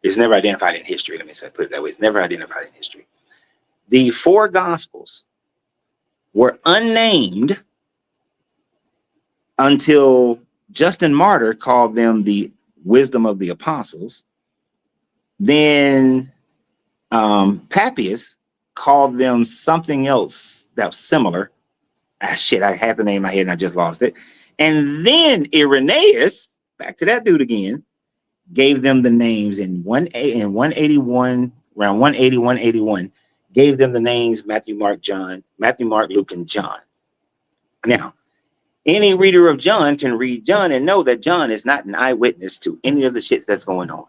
It's never identified in history. Let me put it that way. It's never identified in history. The four Gospels were unnamed until Justin Martyr called them the wisdom of the apostles. Then Papias called them something else that was similar. I had the name in my head and I just lost it. And then Irenaeus, back to that dude again, gave them the names in 181, around 180, 181, gave them the names Matthew, Mark, Luke, and John. Now, any reader of John can read John and know that John is not an eyewitness to any of the shit that's going on,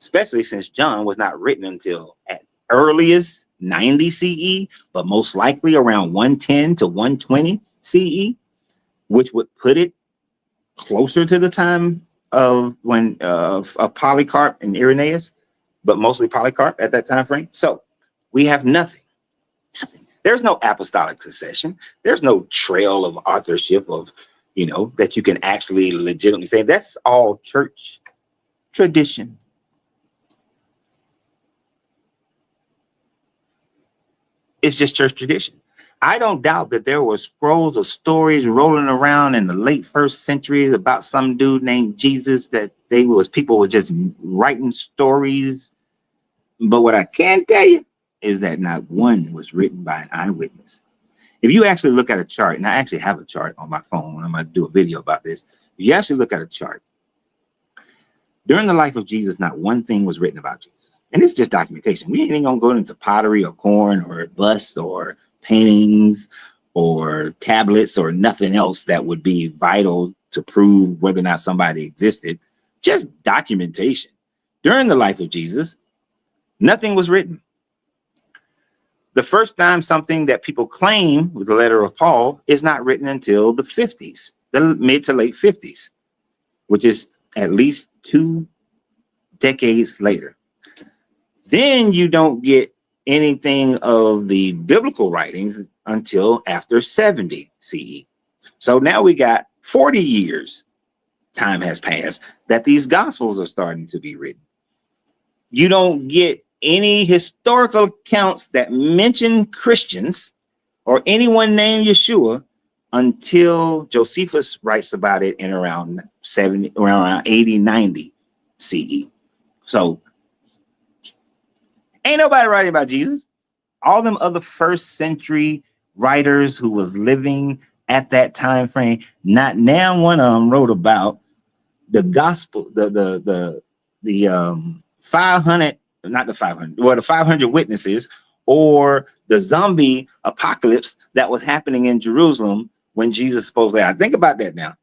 especially since John was not written until at earliest 90 CE, but most likely around 110 to 120 CE, which would put it closer to the time of when of Polycarp and Irenaeus, but mostly Polycarp at that time frame. So we have nothing. There's no apostolic succession. There's no trail of authorship of, that you can actually legitimately say. That's all church tradition. It's just church tradition. I don't doubt that there were scrolls of stories rolling around in the late first century about some dude named Jesus, that people were just writing stories. But what I can tell you is that not one was written by an eyewitness. If you actually look at a chart, and I actually have a chart on my phone, I'm going to do a video about this. If you actually look at a chart, during the life of Jesus, not one thing was written about Jesus. And it's just documentation. We ain't even going to go into pottery or corn or bust or paintings or tablets or nothing else that would be vital to prove whether or not somebody existed. Just documentation. During the life of Jesus, nothing was written. The first time something that people claim with the letter of Paul is not written until the 50s, the mid to late 50s, which is at least 2 decades later. Then you don't get anything of the biblical writings until after 70 CE. So now we got 40 years, time has passed, that these gospels are starting to be written. You don't get any historical accounts that mention Christians or anyone named Yeshua until Josephus writes about it in around 80, 90 CE. So ain't nobody writing about Jesus. All them other first century writers who was living at that time frame, not now one of them wrote about the gospel, the 500, not the 500, well, the 500 witnesses, or the zombie apocalypse that was happening in Jerusalem when Jesus supposedly died. Think about that now.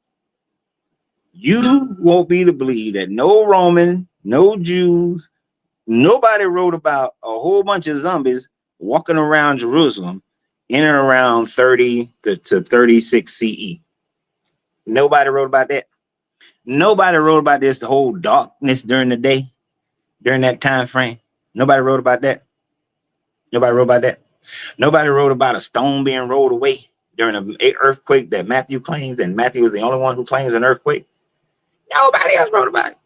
You won't be to believe that no Roman, no Jews, nobody wrote about a whole bunch of zombies walking around Jerusalem in and around 30 to 36 CE. Nobody wrote about that. Nobody wrote about this, the whole darkness during the day, during that time frame. Nobody wrote about that. Nobody wrote about that. Nobody wrote about a stone being rolled away during an earthquake that Matthew claims, and Matthew was the only one who claims an earthquake. Nobody else wrote about it.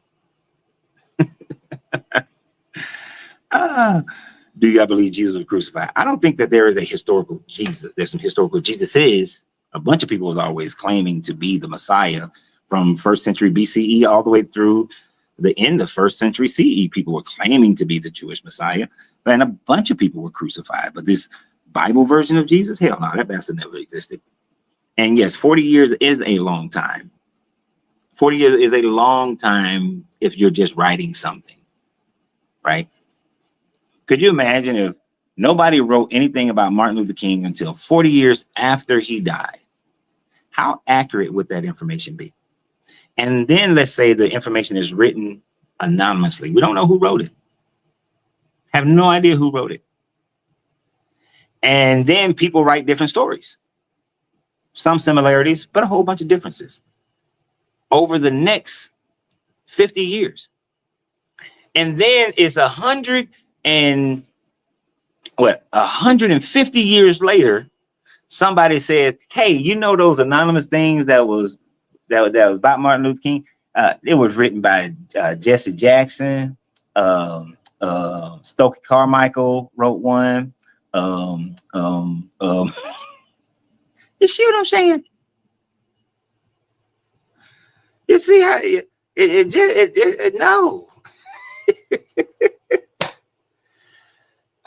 Do you believe Jesus was crucified? I don't think that there is a historical Jesus. There's some historical Jesuses. A bunch of people was always claiming to be the Messiah from 1st century BCE all the way through the end of 1st century CE. People were claiming to be the Jewish Messiah, and a bunch of people were crucified. But this Bible version of Jesus, hell no, that bastard never existed. And yes, 40 years is a long time. 40 years is a long time if you're just writing something, right? Could you imagine if nobody wrote anything about Martin Luther King until 40 years after he died? How accurate would that information be? And then let's say the information is written anonymously. We don't know who wrote it. Have no idea who wrote it. And then people write different stories. Some similarities, but a whole bunch of differences over the next 50 years. And then it's 100 and what, 150 years later, somebody says, hey, you know those anonymous things that was about Martin Luther King? It was written by Jesse Jackson. Stokely Carmichael wrote one. You see what I'm saying? You see how no.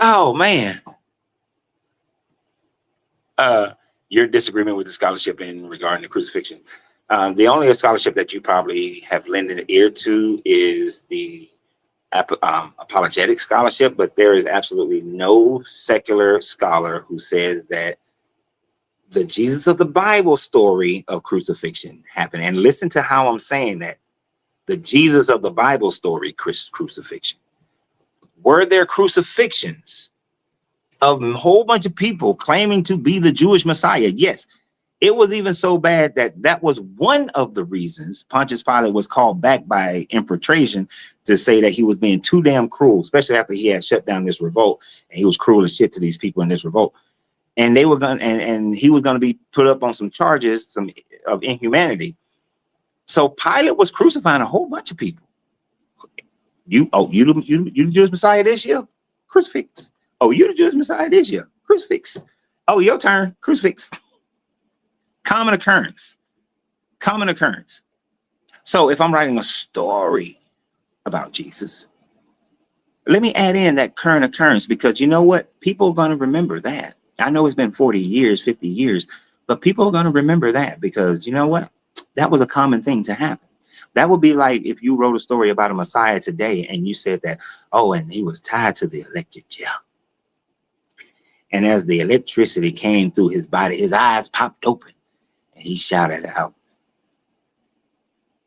Oh man. Your disagreement with the scholarship in regarding the crucifixion. The only scholarship that you probably have lended an ear to is the apologetic scholarship, but there is absolutely no secular scholar who says that the Jesus of the Bible story of crucifixion happened. And listen to how I'm saying that. The Jesus of the Bible story, crucifixion. Were there crucifixions of a whole bunch of people claiming to be the Jewish Messiah? Yes. It was even so bad that was one of the reasons Pontius Pilate was called back by Emperor Trajan to say that he was being too damn cruel, especially after he had shut down this revolt, and he was cruel as shit to these people in this revolt. And they were going and he was going to be put up on some charges, of inhumanity. So Pilate was crucifying a whole bunch of people. You the Jewish Messiah this year? Crucifix. Oh, you the Jewish Messiah this year? Crucifix. Oh, your turn. Crucifix. Common occurrence. Common occurrence. So if I'm writing a story about Jesus, let me add in that current occurrence, because you know what? People are going to remember that. I know it's been 40 years, 50 years, but people are going to remember that because you know what? That was a common thing to happen. That would be like if you wrote a story about a Messiah today and you said that, oh, and he was tied to the electric chair. And as the electricity came through his body, his eyes popped open and he shouted out,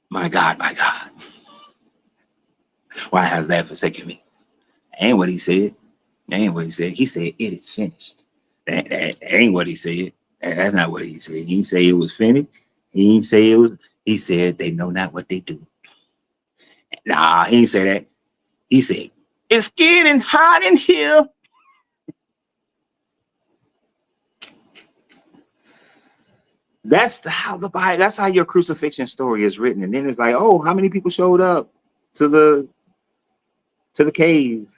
my God, why has that forsaken me? Ain't what he said. Ain't what he said. He said, it is finished. That ain't what he said. That's not what he said. He didn't say it was finished. He didn't say it was. He said, they know not what they do. Nah, he didn't say that. He said, it's getting hot in here. That's how the Bible, that's how your crucifixion story is written. And then it's like, oh, how many people showed up to the cave?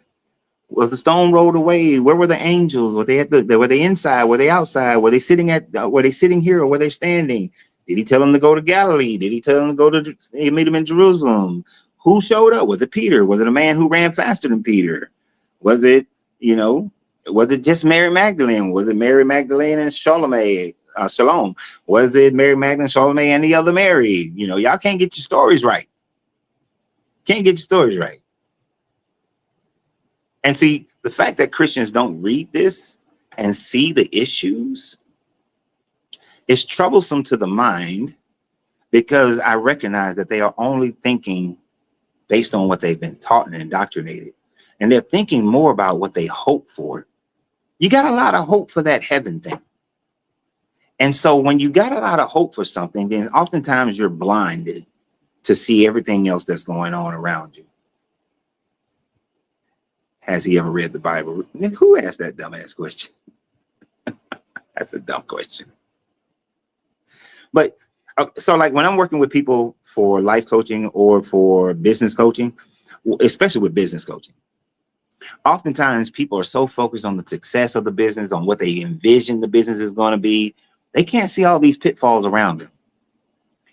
Was the stone rolled away? Where were the angels? Were they were they inside? Were they outside? Were they sitting here or were they standing? Did he tell them to go to Galilee? Did he tell them to go to meet him in Jerusalem? Who showed up? Was it Peter? Was it a man who ran faster than Peter? Was it, was it just Mary Magdalene? Was it Mary Magdalene and Shalom? Was it Mary Magdalene, Salome, and the other Mary? Y'all can't get your stories right. Can't get your stories right. And see, the fact that Christians don't read this and see the issues is troublesome to the mind, because I recognize that they are only thinking based on what they've been taught and indoctrinated. And they're thinking more about what they hope for. You got a lot of hope for that heaven thing. And so when you got a lot of hope for something, then oftentimes you're blinded to see everything else that's going on around you. Has he ever read the Bible? Who asked that dumbass question? That's a dumb question. But so like when I'm working with people for life coaching or for business coaching, especially with business coaching, oftentimes people are so focused on the success of the business, on what they envision the business is going to be, they can't see all these pitfalls around them.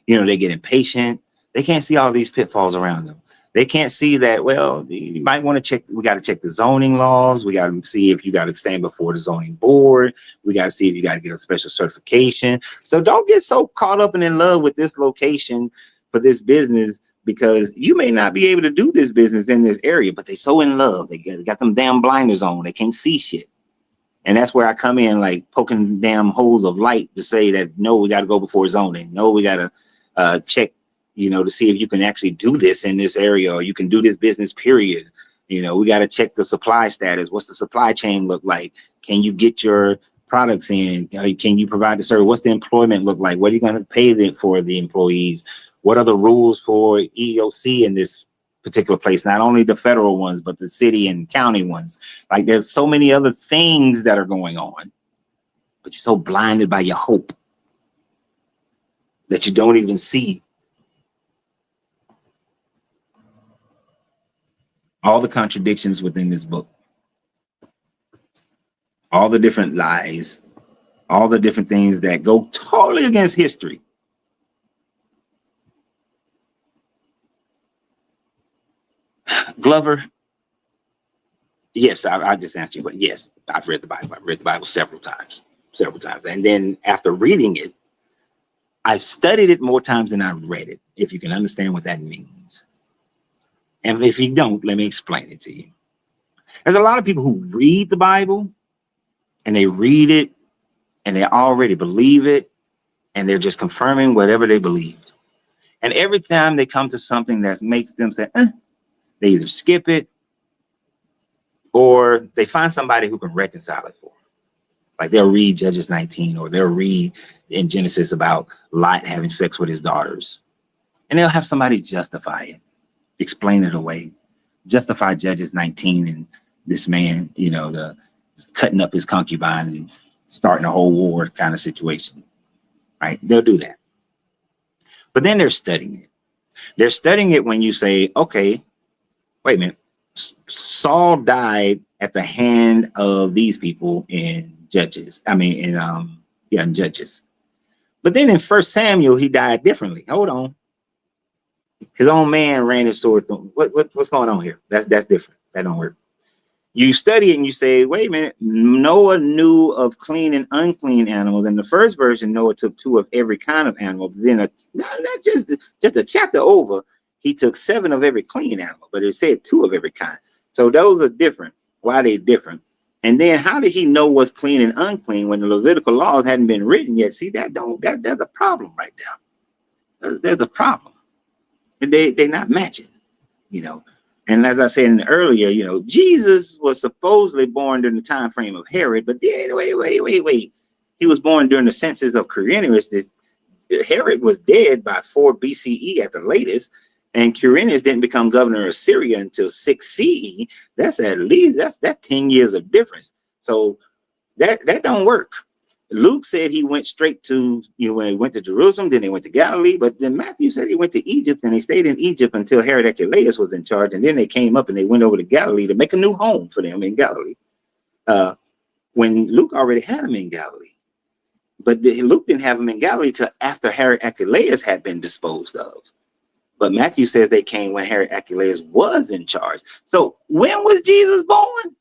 They get impatient. They can't see all these pitfalls around them. They can't see that, well, you might want to check. We got to check the zoning laws. We got to see if you got to stand before the zoning board. We got to see if you got to get a special certification. So don't get so caught up and in love with this location for this business, because you may not be able to do this business in this area, but they so in love. They got them damn blinders on. They can't see shit. And that's where I come in, like poking damn holes of light to say that, no, we got to go before zoning. No, we got to check, to see if you can actually do this in this area, or you can do this business, period. We got to check the supply status. What's the supply chain look like? Can you get your products in? Can you provide the service? What's the employment look like? What are you going to pay for the employees? What are the rules for EEOC in this particular place, not only the federal ones, but the city and county ones. Like there's so many other things that are going on, but you're so blinded by your hope that you don't even see all the contradictions within this book, all the different lies, all the different things that go totally against history. Glover, yes, I just answered you, but yes, I've read the Bible. I've read the Bible several times. And then after reading it, I've studied it more times than I've read it, if you can understand what that means. And if you don't, let me explain it to you. There's a lot of people who read the Bible and they read it and they already believe it and they're just confirming whatever they believed. And every time they come to something that makes them say, they either skip it or they find somebody who can reconcile it for them. Like they'll read Judges 19, or they'll read in Genesis about Lot having sex with his daughters. And they'll have somebody justify it, explain it away, justify Judges 19 and this man, the cutting up his concubine and starting a whole war kind of situation, right? They'll do that. But then they're studying it. They're studying it when you say, okay, wait a minute. Saul died at the hand of these people in Judges. In Judges. But then in 1 Samuel, he died differently. Hold on. His own man ran his sword through. What's going on here? That's different. That don't work. You study it and you say, wait a minute, Noah knew of clean and unclean animals. In the first version, Noah took 2 of every kind of animal. But then not just a chapter over, he took 7 of every clean animal, but it said 2 of every kind. So those are different. Why are they different? And then how did he know what's clean and unclean when the Levitical laws hadn't been written yet? See, there's a problem right there. There's a problem. They're not matching, And as I said earlier, Jesus was supposedly born during the time frame of Herod, but then wait. He was born during the census of Quirinius. Herod was dead by 4 BCE at the latest, and Quirinius didn't become governor of Syria until 6 CE. That's 10 years of difference. So that don't work. Luke said he went straight to, when he went to Jerusalem, then they went to Galilee, but then Matthew said he went to Egypt and they stayed in Egypt until Herod Archelaus was in charge. And then they came up and they went over to Galilee to make a new home for them in Galilee. When Luke already had them in Galilee, but Luke didn't have them in Galilee till after Herod Archelaus had been disposed of. But Matthew says they came when Herod Archelaus was in charge. So when was Jesus born?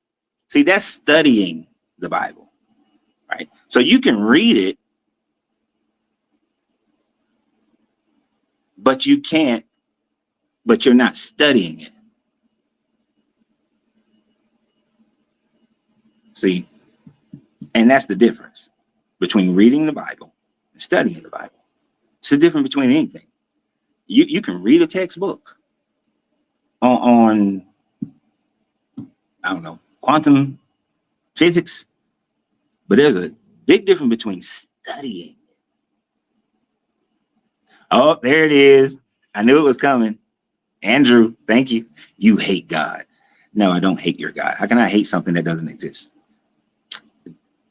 See, that's studying the Bible. Right. So you can read it, but you're not studying it. See, and that's the difference between reading the Bible and studying the Bible. It's the difference between anything. You can read a textbook on I don't know, quantum physics, but there's a big difference between studying. Oh, there it is. I knew it was coming. Andrew, thank you. You hate God. No, I don't hate your God. How can I hate something that doesn't exist?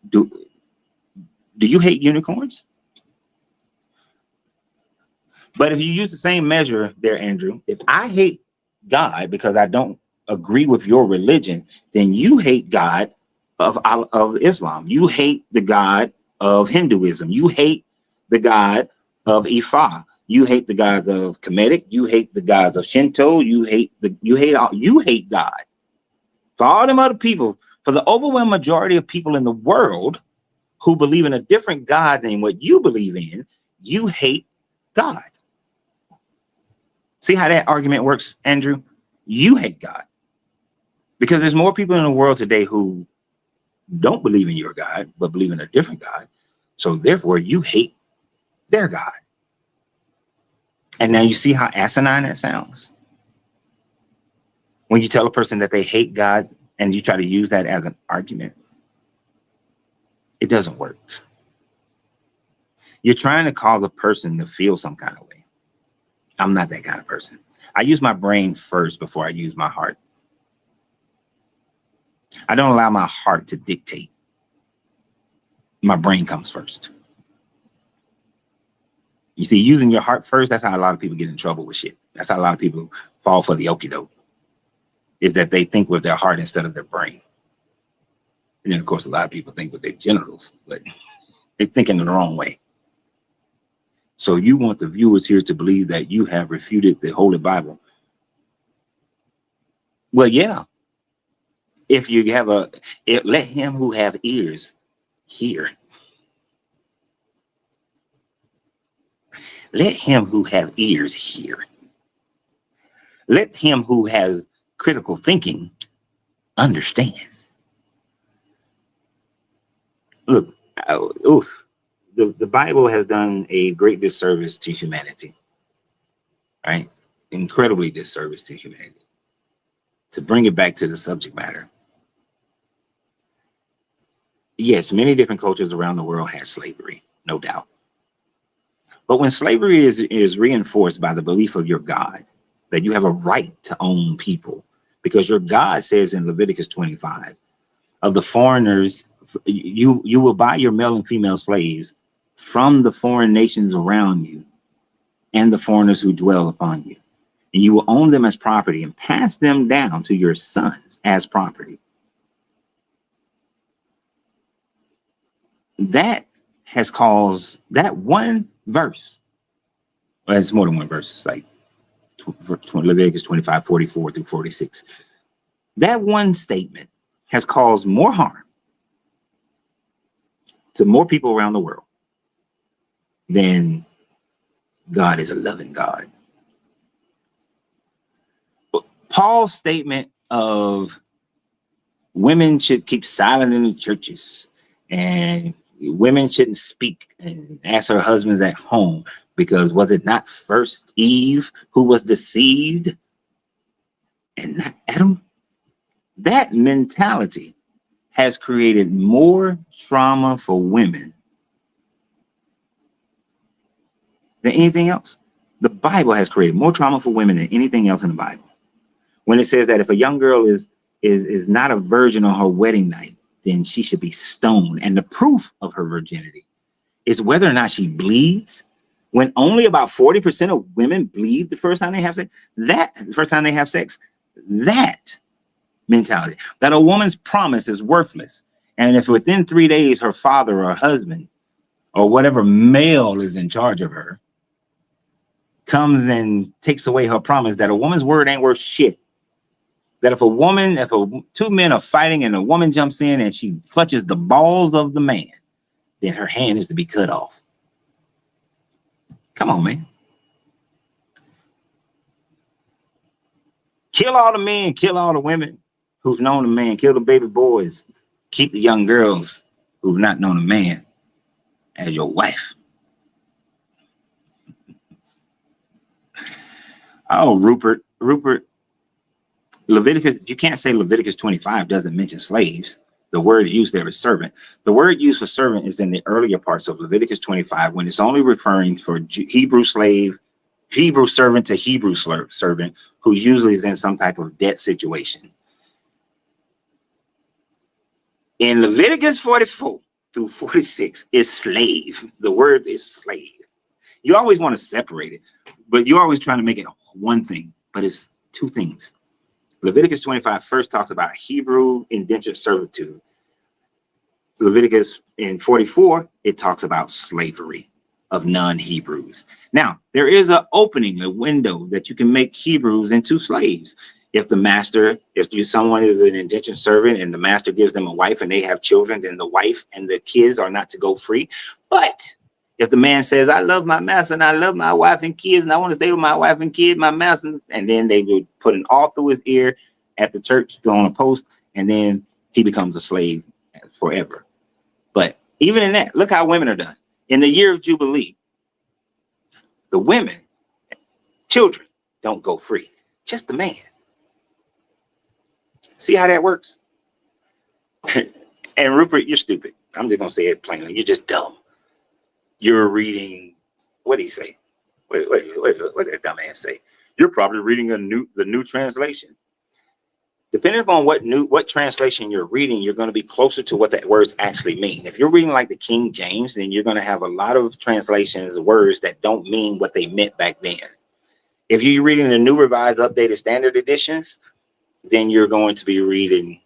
Do you hate unicorns? But if you use the same measure there, Andrew, if I hate God because I don't agree with your religion, then you hate God of Islam. You hate the God of Hinduism. You hate the God of Ifa. You hate the gods of Kemetic. You hate the gods of Shinto. You hate God. For all them other people, for the overwhelming majority of people in the world who believe in a different God than what you believe in, you hate God. See how that argument works, Andrew? You hate God. Because there's more people in the world today who don't believe in your God, but believe in a different God. So therefore, you hate their God. And now you see how asinine that sounds? When you tell a person that they hate God and you try to use that as an argument, it doesn't work. You're trying to cause a person to feel some kind of way. I'm not that kind of person. I use my brain first before I use my heart. I don't allow my heart to dictate. My brain comes first. You see, using your heart first, that's how a lot of people get in trouble with shit. That's how a lot of people fall for the okie doke, is that they think with their heart instead of their brain. And then, of course, a lot of people think with their genitals, but they think in the wrong way. So you want the viewers here to believe that you have refuted the Holy Bible. Well, yeah. If you have let him who have ears hear. Let him who have ears hear. Let him who has critical thinking understand. Look, the Bible has done a great disservice to humanity, right? Incredibly disservice to humanity. To bring it back to the subject matter. Yes, many different cultures around the world had slavery, no doubt. But when slavery is reinforced by the belief of your God, that you have a right to own people, because your God says in Leviticus 25, of the foreigners, you will buy your male and female slaves from the foreign nations around you and the foreigners who dwell upon you. And you will own them as property and pass them down to your sons as property. That has caused that one verse. Well, it's more than one verse. It's like Leviticus 25, 44 through 46. That one statement has caused more harm to more people around the world than God is a loving God. Paul's statement of women should keep silent in the churches and women shouldn't speak and ask her husbands at home, because was it not first Eve who was deceived and not Adam? That mentality has created more trauma for women than anything else. The Bible has created more trauma for women than anything else in the Bible. When it says that if a young girl is not a virgin on her wedding night, then she should be stoned. And the proof of her virginity is whether or not she bleeds. When only about 40% of women bleed the first time they have sex, that mentality, that a woman's promise is worthless. And if within 3 days her father or husband or whatever male is in charge of her comes and takes away her promise, that a woman's word ain't worth shit. That if two men are fighting and a woman jumps in and she clutches the balls of the man, then her hand is to be cut off. Come on, man. Kill all the men, kill all the women who've known a man, kill the baby boys, keep the young girls who've not known a man as your wife. Oh, Rupert, Leviticus, you can't say Leviticus 25 doesn't mention slaves. The word used there is servant. The word used for servant is in the earlier parts of Leviticus 25 when it's only referring for Hebrew slave, Hebrew servant to Hebrew servant, who usually is in some type of debt situation. In Leviticus 44 through 46 is slave. The word is slave. You always want to separate it, but you're always trying to make it one thing, but it's two things. Leviticus 25 first talks about Hebrew indentured servitude. Leviticus in 44, it talks about slavery of non-Hebrews. Now, there is an opening, a window that you can make Hebrews into slaves. If someone is an indentured servant and the master gives them a wife and they have children, then the wife and the kids are not to go free. But if the man says, I love my master and I love my wife and kids and I want to stay with my wife and kids, my master, and then they would put an all through his ear at the church on a post, and then he becomes a slave forever. But even in that, look how women are done. In the year of Jubilee, the women, children, don't go free, just the man. See how that works? And Rupert, you're stupid. I'm just going to say it plainly. You're just dumb. You're reading, what did he say? What did that dumbass say? You're probably reading the new translation. Depending upon what translation you're reading, you're going to be closer to what that words actually mean. If you're reading like the King James, then you're going to have a lot of translations of words that don't mean what they meant back then. If you're reading the New Revised Updated Standard editions, then you're going to be reading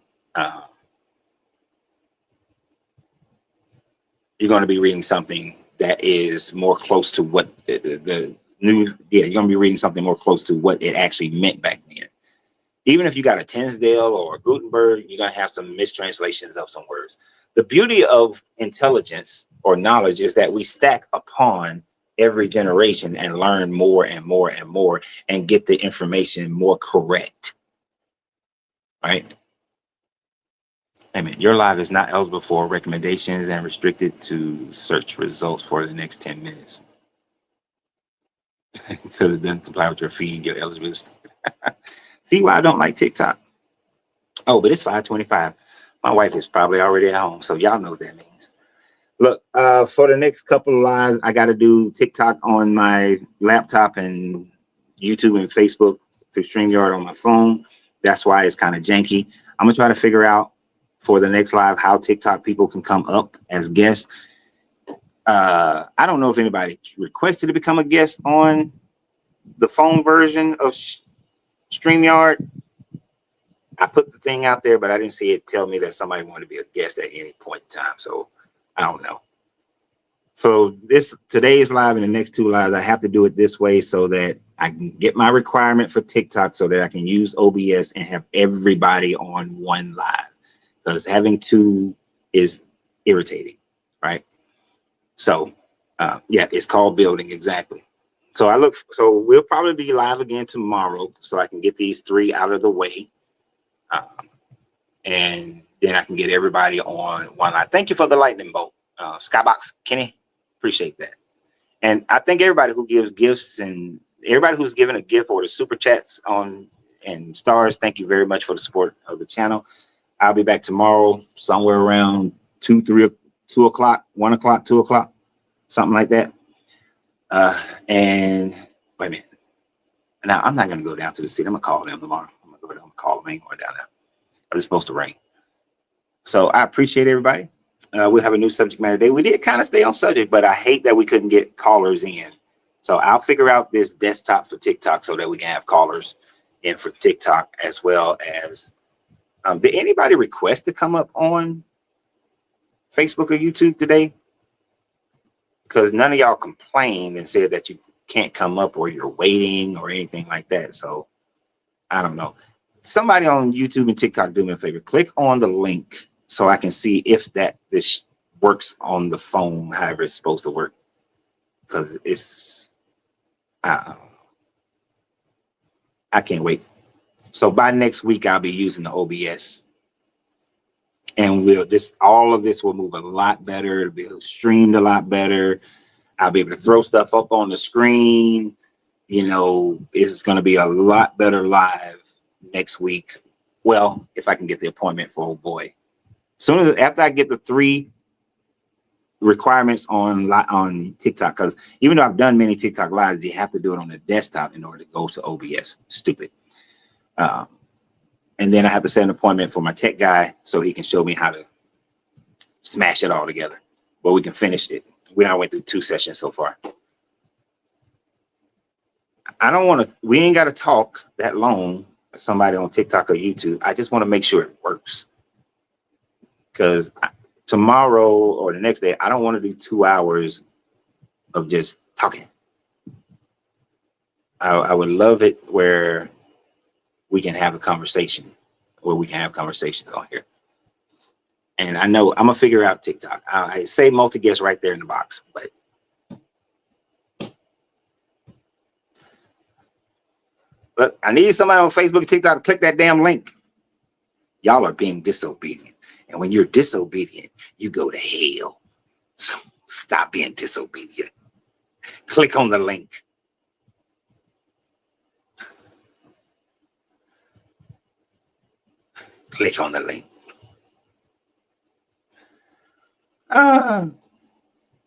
something that is more close to what the new, you're going to be reading something more close to what it actually meant back then. Even if you got a Tinsdale or a Gutenberg, you're going to have some mistranslations of some words. The beauty of intelligence or knowledge is that we stack upon every generation and learn more and more and more and get the information more correct. Right? Amen. Your live is not eligible for recommendations and restricted to search results for the next 10 minutes. Because it doesn't comply with your feed, your eligibility. See why I don't like TikTok? Oh, but it's 5:25. My wife is probably already at home, so y'all know what that means. Look, for the next couple of lives, I got to do TikTok on my laptop and YouTube and Facebook through StreamYard on my phone. That's why it's kind of janky. I'm gonna try to figure out for the next live how TikTok people can come up as guests. I don't know if anybody requested to become a guest on the phone version of StreamYard. I put the thing out there, but I didn't see it tell me that somebody wanted to be a guest at any point in time. So I don't know. So today's live and the next two lives, I have to do it this way so that I can get my requirement for TikTok so that I can use OBS and have everybody on one live. Because having two is irritating, right? So yeah, it's called building, exactly. So we'll probably be live again tomorrow so I can get these three out of the way. And then I can get everybody on one line. Thank you for the lightning bolt, Skybox Kenny. Appreciate that. And I thank everybody who gives gifts and everybody who's given a gift or the super chats and stars. Thank you very much for the support of the channel. I'll be back tomorrow somewhere around 2 o'clock, 1 o'clock, 2 o'clock, something like that. And wait a minute. Now I'm not going to go down to the city. I'm going to call them tomorrow. I'm going to go down and call them. I ain't going down there. It's supposed to rain. So I appreciate everybody. We'll have a new subject matter today. We did kind of stay on subject, but I hate that we couldn't get callers in. So I'll figure out this desktop for TikTok so that we can have callers in for TikTok as well as. Did anybody request to come up on Facebook or YouTube today? Because none of y'all complained and said that you can't come up or you're waiting or anything like that. So I don't know. Somebody on YouTube and TikTok, do me a favor. Click on the link so I can see if this works on the phone, however it's supposed to work. Because it's, I can't wait. So by next week, I'll be using the OBS. And all of this will move a lot better. It'll be streamed a lot better. I'll be able to throw stuff up on the screen. You know, it's going to be a lot better live next week. Well, if I can get the appointment for old boy. After I get the 3 requirements on TikTok, because even though I've done many TikTok lives, you have to do it on the desktop in order to go to OBS. Stupid. And then I have to set an appointment for my tech guy so he can show me how to smash it all together. But we can finish it. We went through 2 sessions so far. We ain't got to talk that long with somebody on TikTok or YouTube. I just want to make sure it works. Because tomorrow or the next day, I don't want to do 2 hours of just talking. I would love it where we can have a conversation, conversations on here. And I know I'm gonna figure out TikTok. I say multi-guest right there in the box, but look, I need somebody on Facebook and TikTok to click that damn link. Y'all are being disobedient. And when you're disobedient, you go to hell. So stop being disobedient. Click on the link. Click on the link.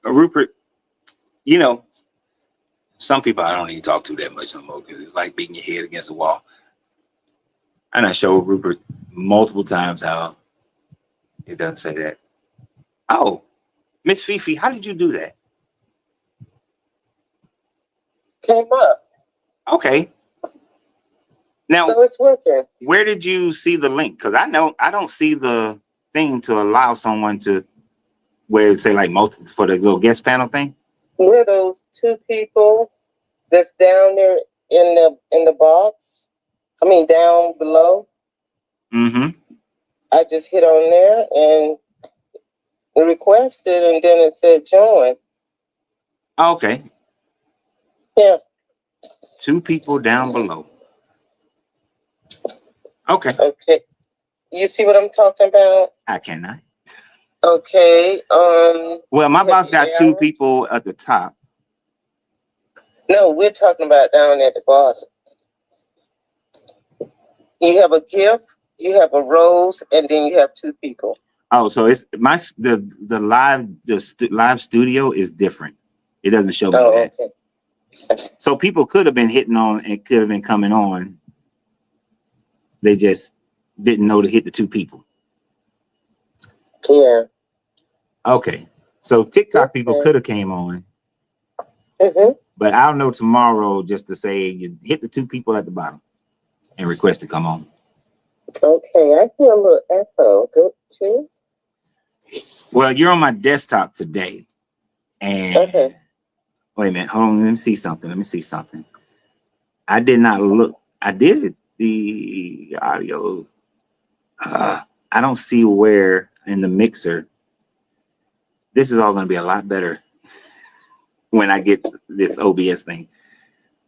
Rupert, you know, Some people I don't even talk to that much no more because it's like beating your head against a wall. And I showed Rupert multiple times how it doesn't say that. Oh, Miss Fifi, how did you do that? Came up. Okay. Now, so it's working. Where did you see the link? Because I know I don't see the thing to allow someone to where it say like multi for the little guest panel thing. Where those two people that's down there in the box? I mean down below. Mm-hmm. I just hit on there and requested, and then it said join. Okay. Yeah. Two people down below. Okay. Okay. You see what I'm talking about? I cannot. Okay. Well, my boss got two people at the top. No, we're talking about down at the bottom. You have a gift, you have a rose, and then you have two people. Oh, so it's the live studio is different. It doesn't show me that. Okay. So people could have been hitting on and could have been coming on. They just didn't know to hit the two people. Yeah. Okay. So TikTok people could have came on. Mm-hmm. But I'll know tomorrow just to say you hit the two people at the bottom and request to come on. Okay, I hear a little echo. Go to. Well, you're on my desktop today. And okay. Wait a minute. Hold on. Let me see something. I did not look. I did the audio. I don't see where in the mixer. This is all going to be a lot better when I get this OBS thing.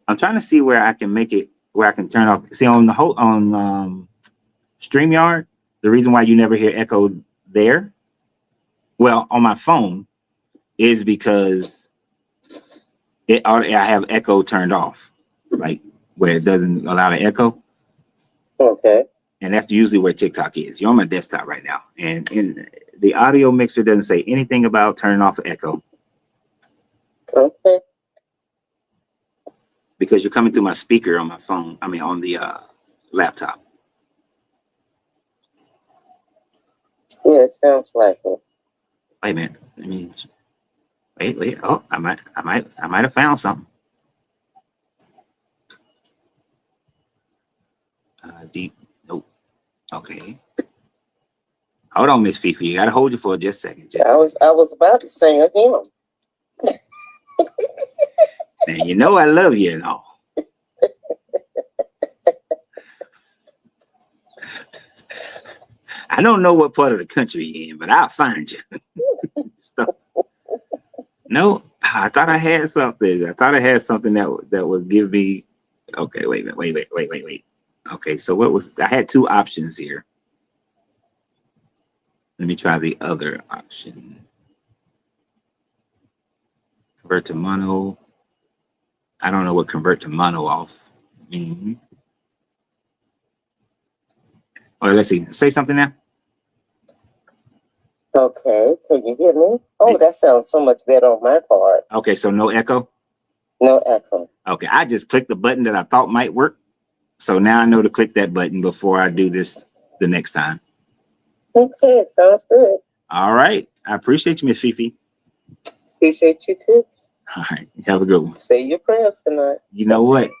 I'm trying to see where I can make it, where I can turn off. See on the whole on StreamYard, the reason why you never hear echo there, well, on my phone, is because I have echo turned off, like where it doesn't allow the echo. Okay. And that's usually where TikTok is. You're on my desktop right now, and in the audio mixer doesn't say anything about turning off the echo. Okay. Because you're coming through my speaker on my phone. I mean, on the laptop. Yeah, it sounds like it. Wait a minute. Let me wait. Oh, I might have found something. Deep. Nope. Okay. Hold on, Miss Fifi. You gotta hold you for just a second. I was about to sing a hymn. And you know I love you and all. I don't know what part of the country you're in, but I'll find you. No, I thought I had something. I thought I had something that would give me. Okay, wait a minute. Wait. Okay, so what was I had two options here. Let me try the other option. Convert to mono. I don't know what convert to mono off means. All right, let's see. Say something now. Okay, can you hear me? Oh, that sounds so much better on my part. Okay, so no echo? No echo. Okay, I just clicked the button that I thought might work. So now I know to click that button before I do this the next time. Okay, sounds good. All right. I appreciate you, Miss Fifi. Appreciate you too. All right. Have a good one. Say your prayers tonight. You know what?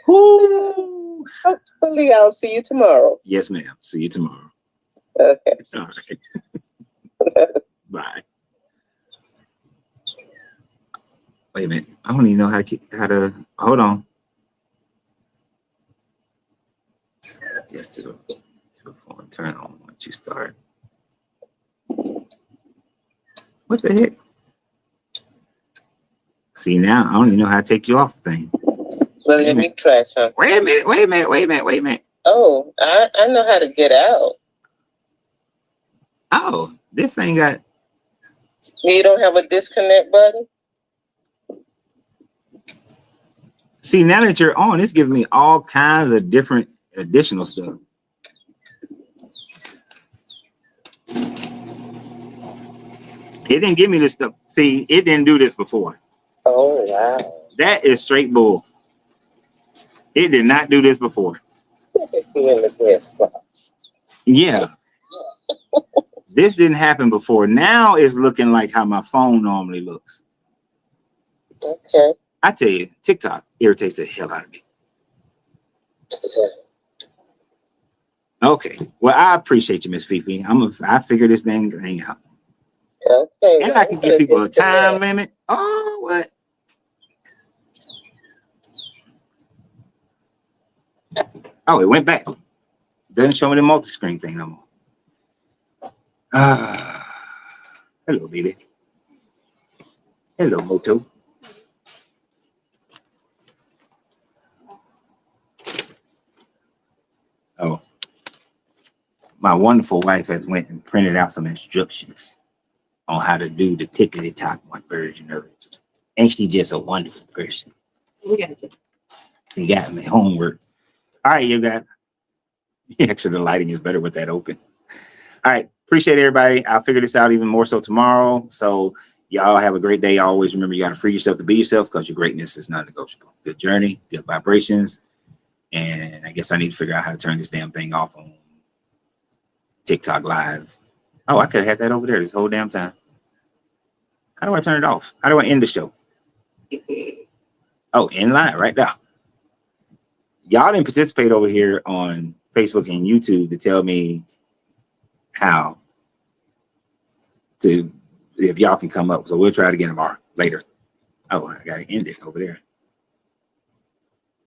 Woo. Hopefully I'll see you tomorrow. Yes, ma'am. See you tomorrow. Okay. All right. Bye. Wait a minute. I don't even know how to hold on. Just to the phone turn on once you start. What the heck? See, now I don't even know how to take you off the thing. Well, let me try something. Wait a minute. Oh, I know how to get out. Oh, this thing got. You don't have a disconnect button? See, now that you're on, it's giving me all kinds of different additional stuff. It didn't give me this stuff. See, it didn't do this before. Oh, wow. That is straight bull. It did not do this before. It's you in the best spots. Yeah. This didn't happen before. Now it's looking like how my phone normally looks. Okay. I tell you, TikTok irritates the hell out of me. Okay. Well, I appreciate you, Miss Fifi. I figure this thing out. Okay. And I can give people a time limit. Oh, what? Oh, it went back. Doesn't show me the multi-screen thing no more. Hello, baby. Hello, Moto. Oh, my wonderful wife has went and printed out some instructions on how to do the tickety top one version of it. And she's just a wonderful person. She got me homework. All right, you guys. Actually, the lighting is better with that open. All right. Appreciate everybody. I'll figure this out even more so tomorrow. So y'all have a great day. Always remember, you got to free yourself to be yourself because your greatness is not negotiable. Good journey, good vibrations. And I guess I need to figure out how to turn this damn thing off on TikTok Live. Oh, I could have had that over there this whole damn time. How do I turn it off? How do I end the show? Oh, in line right now. Y'all didn't participate over here on Facebook and YouTube to tell me how to, if y'all can come up. So we'll try it again tomorrow, later. Oh, I got to end it over there.